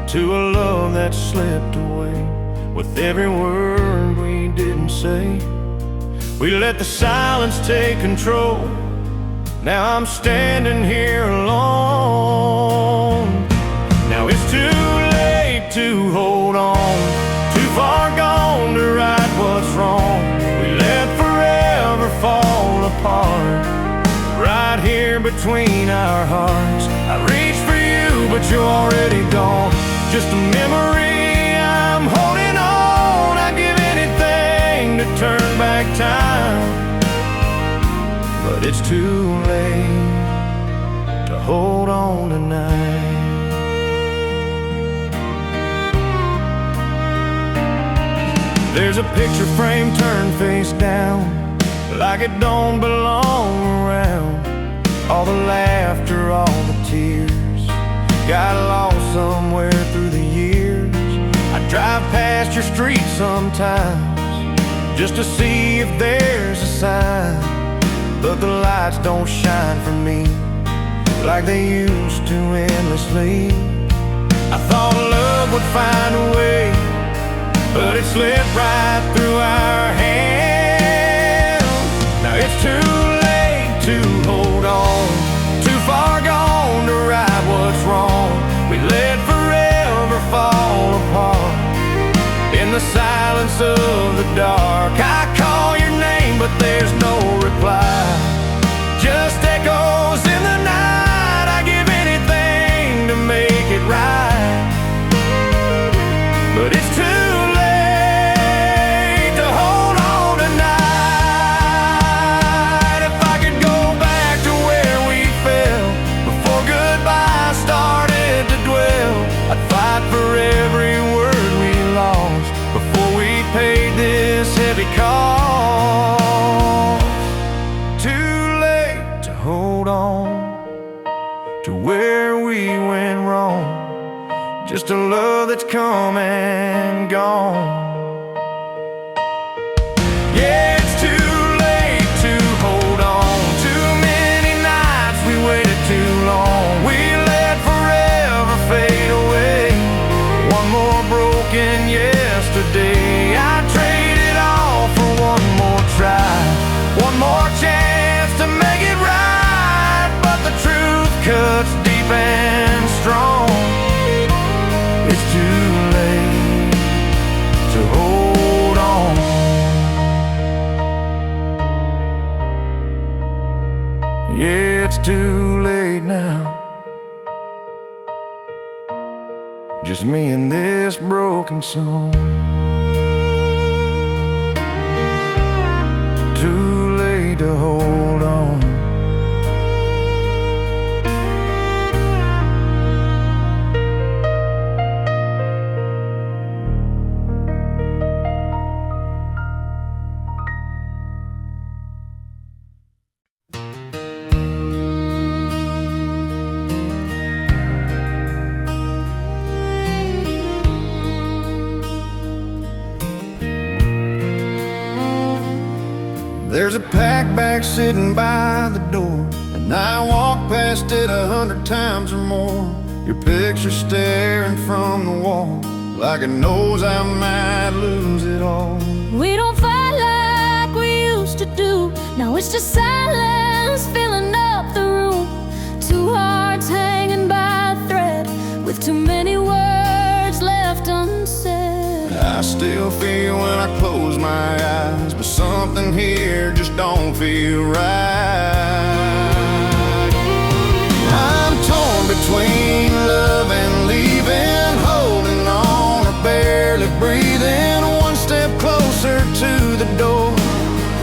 to a love that slipped away with every word we didn't say. We let the silence take control. Now I'm standing here alone. Now it's too late to hold on, too far gone to right what's wrong. We let forever fall apart, right here between our hearts. I reached for you, but you're already gone. Just a memory I'm holding on. I'd give anything to turn back time, but it's too late to hold on tonight. There's a picture frame turned face down, like it don't belong around. All the laughter, all the tears, got lost somewhere through the years. I drive past your street sometimes just to see if there's a sign, but the lights don't shine for me like they used to endlessly. I thought love would find a way, but it slipped right through our hands. Now it's too late to hold on, too far gone to right what's wrong. We let forever fall apart in the silence of the dark. I call your name, but there's no reply, just echoes in the night. I give anything to make it right, but it's too late to hold on tonight. If I could go back to where we fell before goodbye started to dwell, I'd fight for every word we lost before we paid this heavy cost. Too late to hold on to where we went wrong, just a love that's come and gone. Yeah, it's too late to hold on. Too many nights we waited too long. We let forever fade away. One more broken yesterday. I traded all for one more try, one more chance to make it right. But the truth cuts deep and strong. It's too late to hold on. Yeah, it's too late now. Just me and this broken song. Too late to hold on. There's a pack bag sitting by the door, and I walk past it 100 times or more. Your picture staring from the wall, like it knows I might lose it all. We don't fight like we used to do. Now it's just silence filling up the room. Two hearts hanging by a thread, with too many words left unsaid. I still feel when I close my eyes, but something here just don't feel right. I'm torn between love and leaving, holding on or barely breathing. One step closer to the door,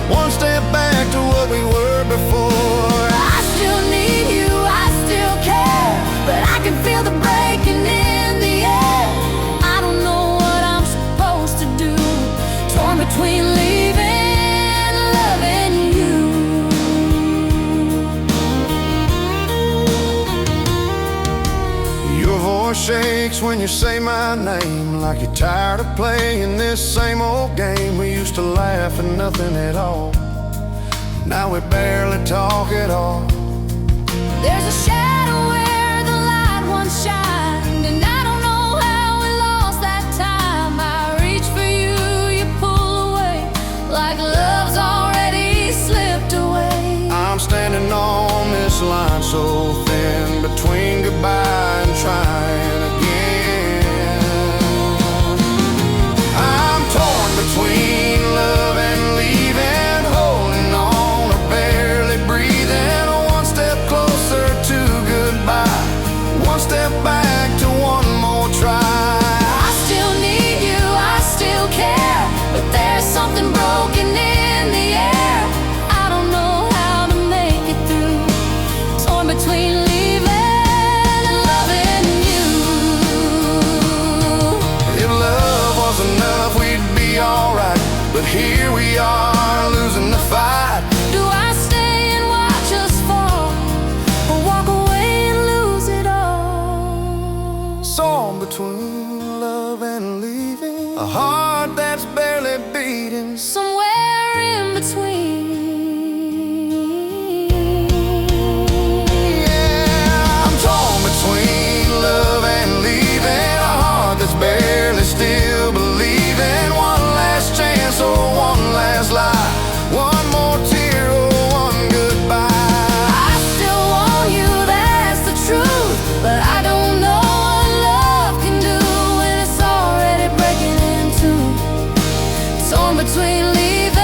one step back to what we were before. I still need you, I still care, but I can feel the breaking in the air. I don't know what I'm supposed to do, torn between leaving and loving you. Your voice shakes when you say my name, like you're tired of playing this same old game. We used to laugh at nothing at all, now we barely talk at all. There's a shadow where the light once shined, and I don't know how we lost that time. I reach for you, you pull away, like love's already slipped away. I'm standing on this line so thin, between goodbye and trying again. I'm torn between love and leaving, holding on or barely breathing. One step closer to goodbye, one step back to one more try. I still need you, I still care, but there's something broken in the air. I don't know how to make it through, torn between leaving and loving you. If love was enough, we'd be alright, but here we are, losing the fight. Do I stay and watch us fall, or walk away and lose it all? Torn between love and leaving, a heart that's barely beating. Somewhere in between. Yeah, I'm torn between love and leaving, a heart that's barely still believing. One last chance or one last lie, one more tear or one goodbye. I still want you, that's the truth, but I don't know what love can do when it's already breaking in two. Torn between leaving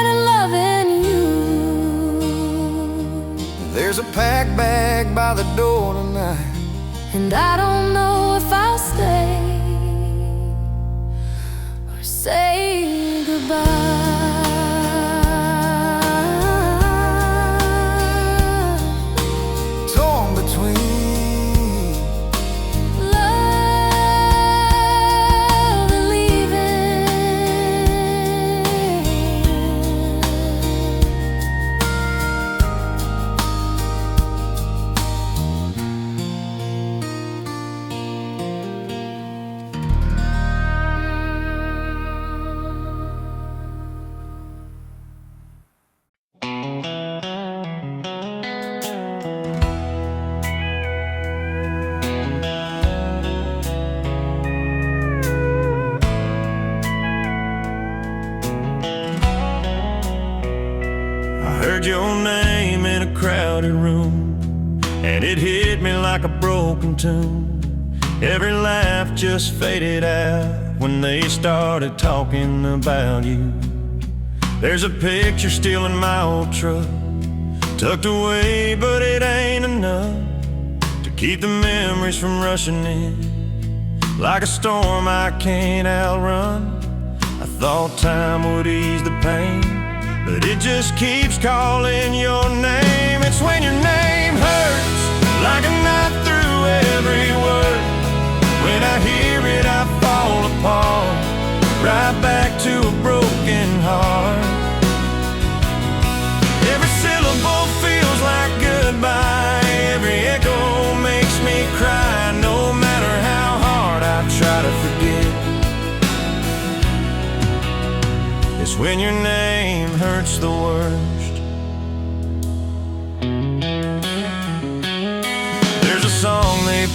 and loving you. There's a packed bag by the door tonight, And I don't know if I'll stay or say goodbye. torn between Love and leaving. I heard your name in a crowded room, and it hit me like a broken tune. Every laugh just faded out when they started talking about you. There's a picture still in my old truck, tucked away, but it ain't enough to keep the memories from rushing in like a storm I can't outrun. I thought time would ease the pain, but it just keeps calling your name. It's when your name hurts like a knife through every word. When I hear it, I fall apart, right back to a broken heart. Every syllable feels like goodbye, every echo makes me cry, no matter how hard I try to forget. It's when your name hurts the worst. There's a song they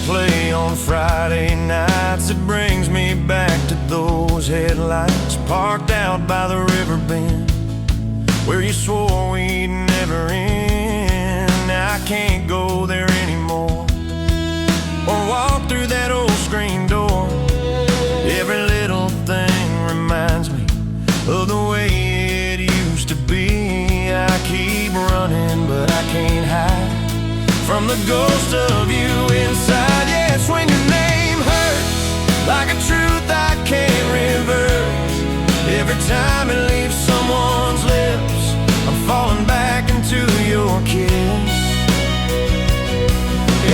on Friday nights. It brings me back to those headlights parked out by the river bend, where you swore we'd never end. Now I can't go there anymore, or walk through that old screen door. Every little thing reminds me of the way it used to be. I keep running, but I can't hide from the ghost of you inside. Yeah, it's when your name hurts like a truth I can't reverse. Every time it leaves someone's lips, I'm falling back into your kiss.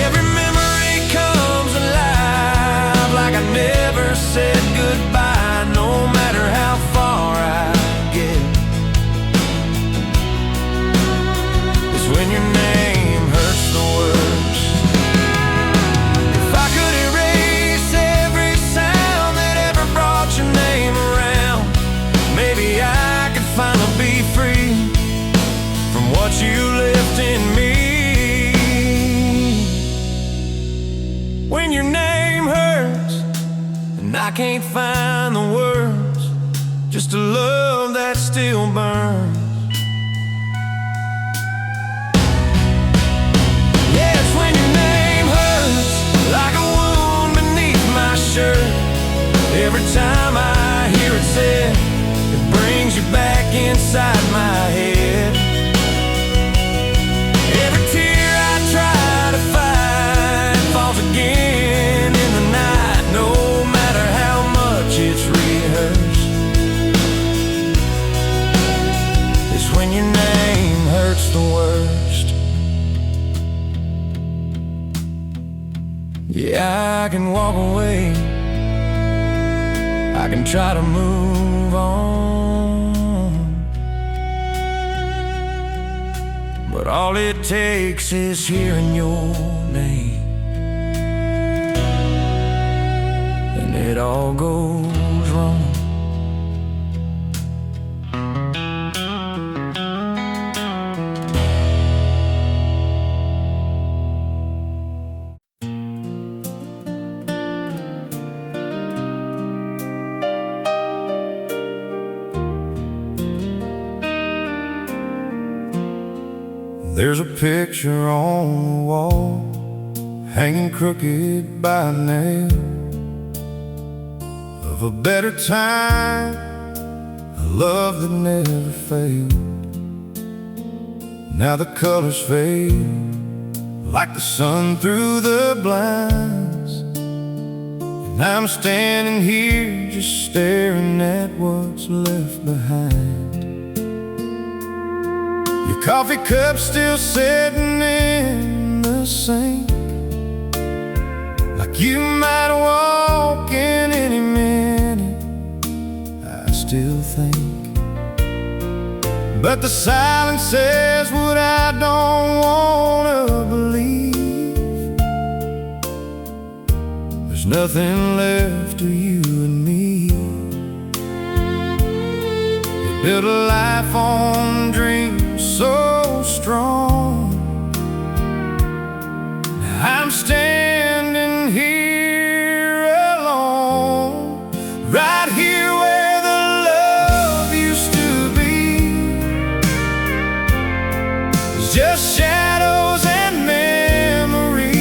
Every memory comes alive like I never said goodbye, no matter how far I get. It's when your name hurts the worst. If I could erase every sound that ever brought your name around, maybe I could finally be free from what you left in me. When your name hurts and I can't find the words, just a love that still burns. Yeah, it's when your name hurts like a wound beneath my shirt. Every time I hear it said, it brings you back inside my head. Every tear I try to fight falls again in the night, no matter how much it's rehearsed. It's when your name hurts the worst. Yeah, I can walk away, I can try to move on, but all it takes is hearing your name, and it all goes wrong. There's a picture on the wall, hanging crooked by a nail, of a better time, a love that never failed. Now the colors fade like the sun through the blinds, and I'm standing here just staring at what's left behind. Your coffee cup still sitting in the sink, like you might walk in any minute, I still think. But the silence says what I don't wanna believe. There's nothing left of you and me. You built a life on dreams so strong. Now I'm standing here alone, right here where the love used to be. It's just shadows and memories,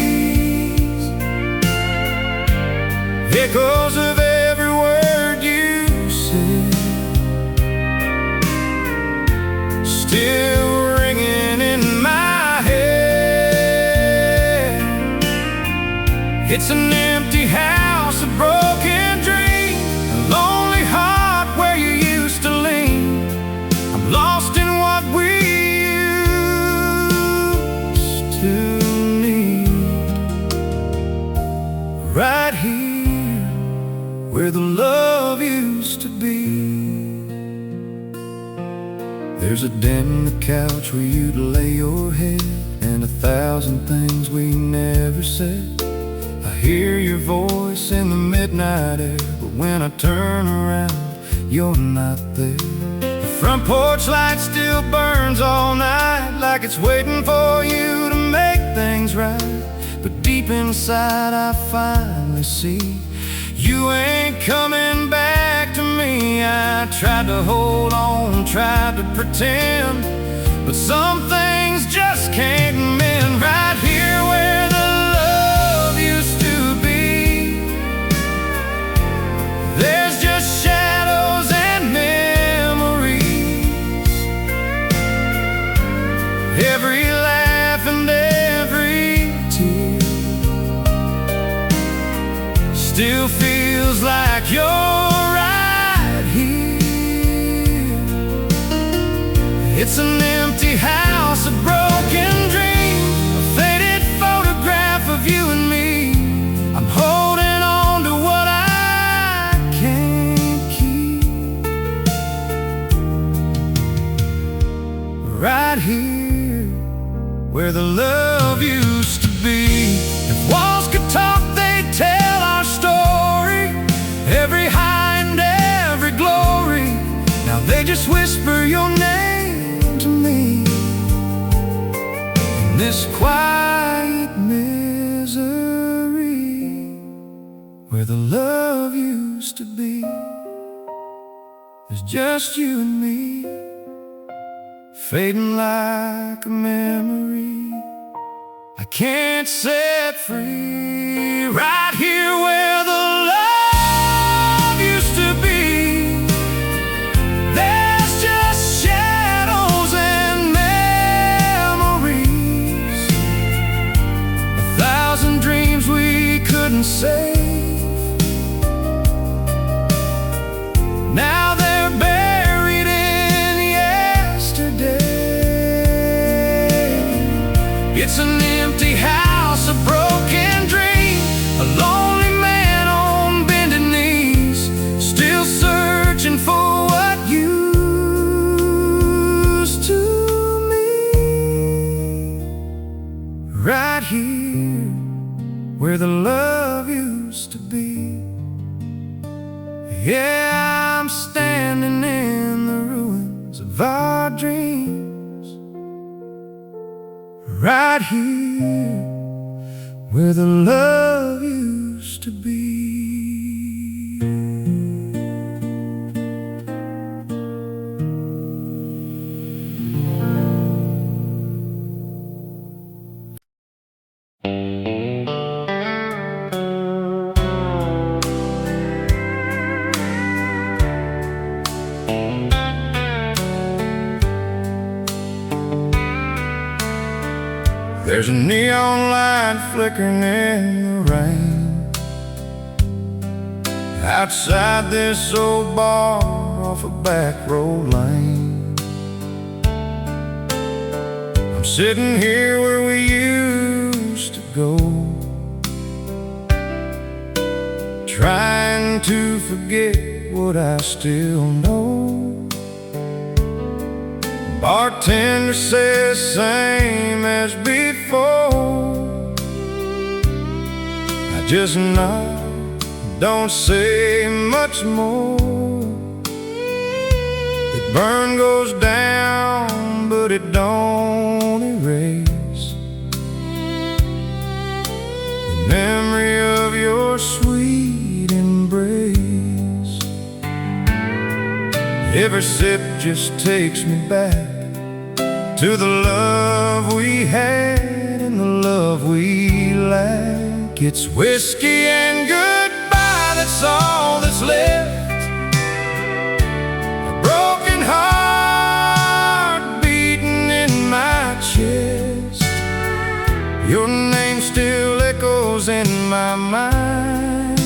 echoes of every word you said, still it's an empty house, a broken dream, a lonely heart where you used to lean. I'm lost in what we used to need. Right here, where the love used to be. There's a dent in the couch where you'd lay your head, and 1,000 things we never said. I hear your voice in the midnight air, but when I turn around, you're not there. The front porch light still burns all night, like it's waiting for you to make things right. but deep inside I finally see you ain't coming back to me. I tried to hold on, tried to pretend, but some things just can't mend. Right here where the love used to be, there's just shadows and memories. Every laugh and every tear still feels like you're right here. It's an empty house, a broken dream, a faded photograph of you and me. I'm holding on to what I can't keep. Right here where the love used to be. If walls could talk, they'd tell our story, every high and every glory. Now they just whisper your name to me in this quiet misery. Where the love used to be, there's just you and me, fading like a memory I can't set free. Right here where the love used to be, there's just shadows and memories, 1,000 dreams we couldn't save. Now they're buried in yesterday. It's an empty house, a broken dream, a lonely man on bended knees, still searching for what used to me. Right here where the love used to be. Yeah, I'm standing in the ruins of our dreams, right here where the love used to be. There's a neon light flickering in the rain outside this old bar off a back road lane. I'm sitting here where we used to go, trying to forget what I still know. Bartender says same as before. I just nod, don't say much more. The burn goes down, but it don't erase the memory of your sweet embrace. Every sip just takes me back to the love we had and the love we lack. It's whiskey and goodbye, that's all that's left. A broken heart beating in my chest. Your name still echoes in my mind,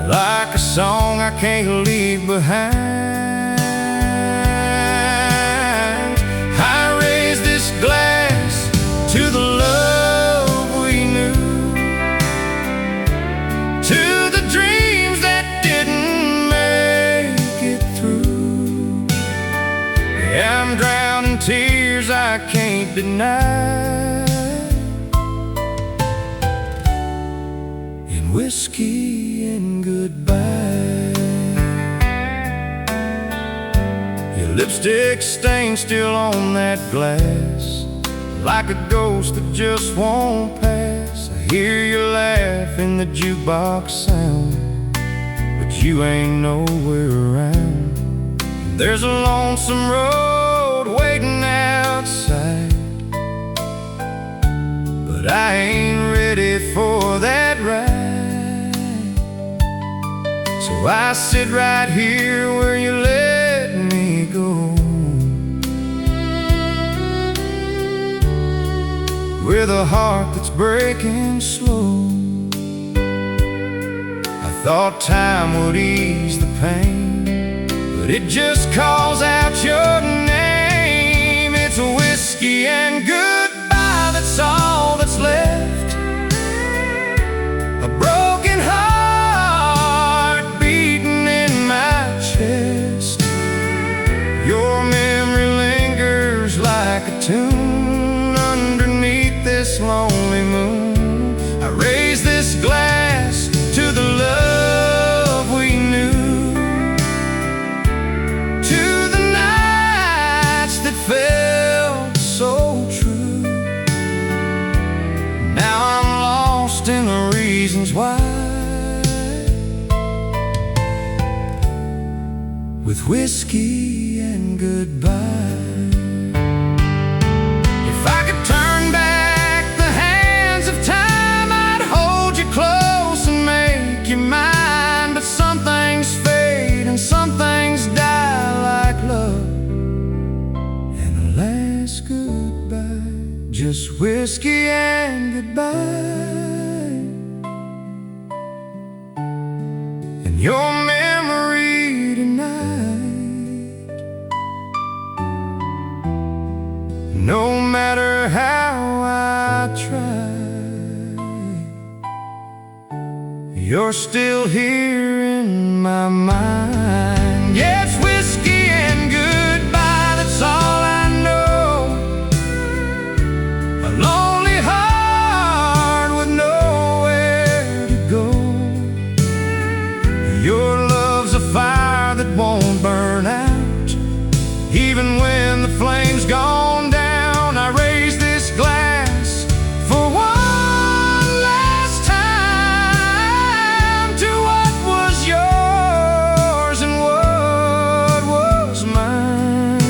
like a song I can't leave behind. I raise this glass to the love we knew, to the dreams that didn't make it through. Yeah, I'm drowning tears I can't deny in whiskey and goodbye. Your lipstick stain still on that glass, like a ghost that just won't pass. I hear you laugh in the jukebox sound, but you ain't nowhere around. There's a lonesome road waiting outside, but I ain't ready for that ride. So I sit right here where you let me go, with a heart that's breaking slow. I thought time would ease the pain, but it just calls out your name. It's a whiskey and goodbye, that's all that's left. A broken heart beating in my chest. Your memory lingers like a tune underneath this lonely moon. I raise this glass to the love we knew, to the nights that felt so true. Now I'm lost in the reasons why, with whiskey and goodbye. If I could turn back the hands of time, I'd hold you close and make you mine. But some things fade and some things die, like love and a last goodbye. Just whiskey and goodbye, and your memory tonight. No matter how I try, you're still here in my mind. Yeah, it's whiskey and goodbye, that's all I know. A lonely heart with nowhere to go. Your love's a fire that won't burn out, even when the flame's gone down. I raise this glass for one last time to what was yours and what was mine.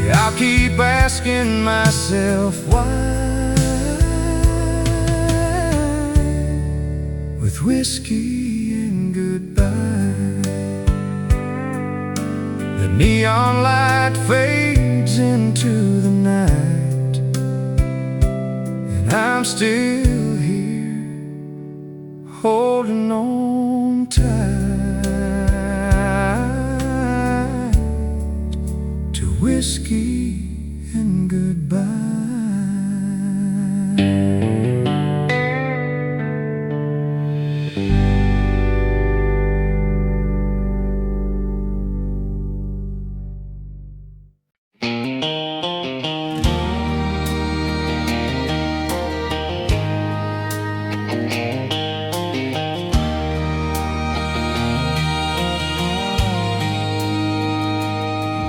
Yeah, I'll keep asking myself why, with whiskey and goodbye. The neon light fades into the night, and I'm still here holding on tight to whiskey and goodbye.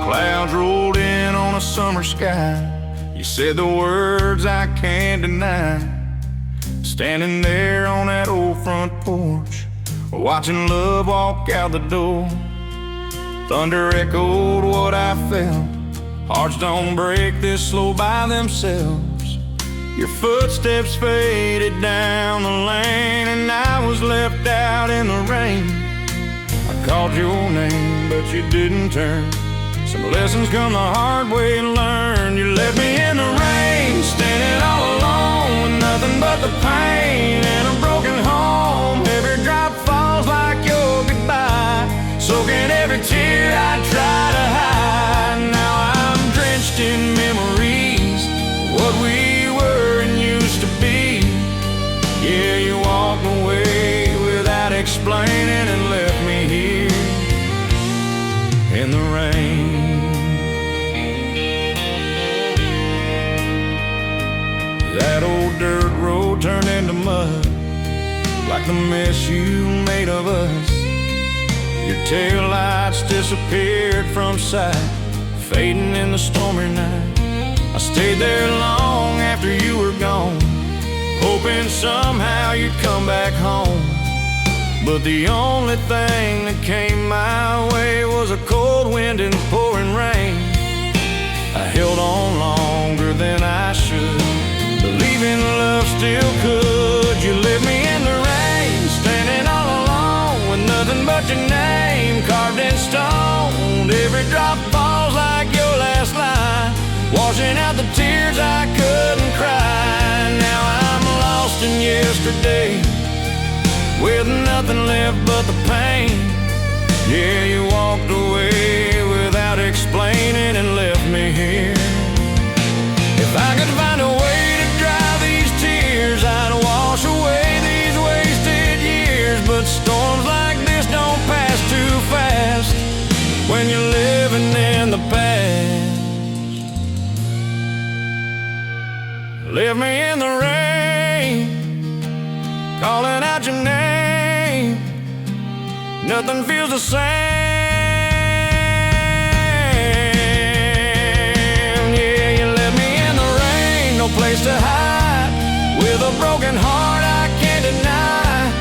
Clouds rolled in on a summer sky. You said the words I can't deny. Standing there on that old front porch, watching love walk out the door. Thunder echoed what I felt. Hearts don't break this slow by themselves. Your footsteps faded down the lane, and I was left out in the rain. I called your name, but you didn't turn. Some lessons come the hard way and learn. You left me in the rain, standing all alone, with nothing but the pain and a broken home. Every drop falls like your goodbye, soaking every tear I try to hide. Now I'm drenched in memories, what we were and used to be. Yeah, you walked away without explaining and left me here in the rain. That old dirt road turned into mud, like the mess you made of us. Your taillights disappeared from sight, fading in the stormy night. I stayed there long after you were gone, hoping somehow you'd come back home. But the only thing that came my way was a cold wind and pouring rain. I held on longer than I should, believing love still could. You left me in the rain, standing all alone, with nothing but your name carved in stone. Every drop falls like your last line, washing out the tears I couldn't cry. Now I'm lost in yesterday, with nothing left but the pain. Yeah, you walked away without explaining and left me here. If I could find a way to dry these tears, I'd wash away these wasted years. But storms like this don't pass too fast when you're living in the past. Leave me in the rain, calling out your name. Nothing feels the same. Yeah, you left me in the rain, no place to hide. With a broken heart I can't deny.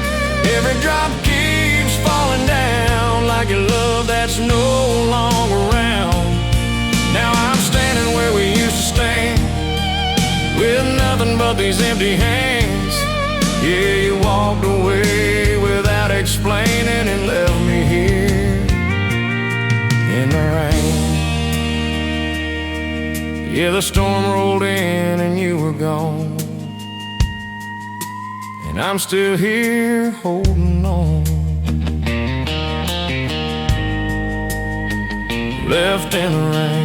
Every drop keeps falling down, like your love that's no longer around. Now I'm standing where we used to stand, with nothing but these empty hands. Yeah, you walked away without explaining and left me here in the rain. Yeah, the storm rolled in and you were gone, and I'm still here holding on, left in the rain.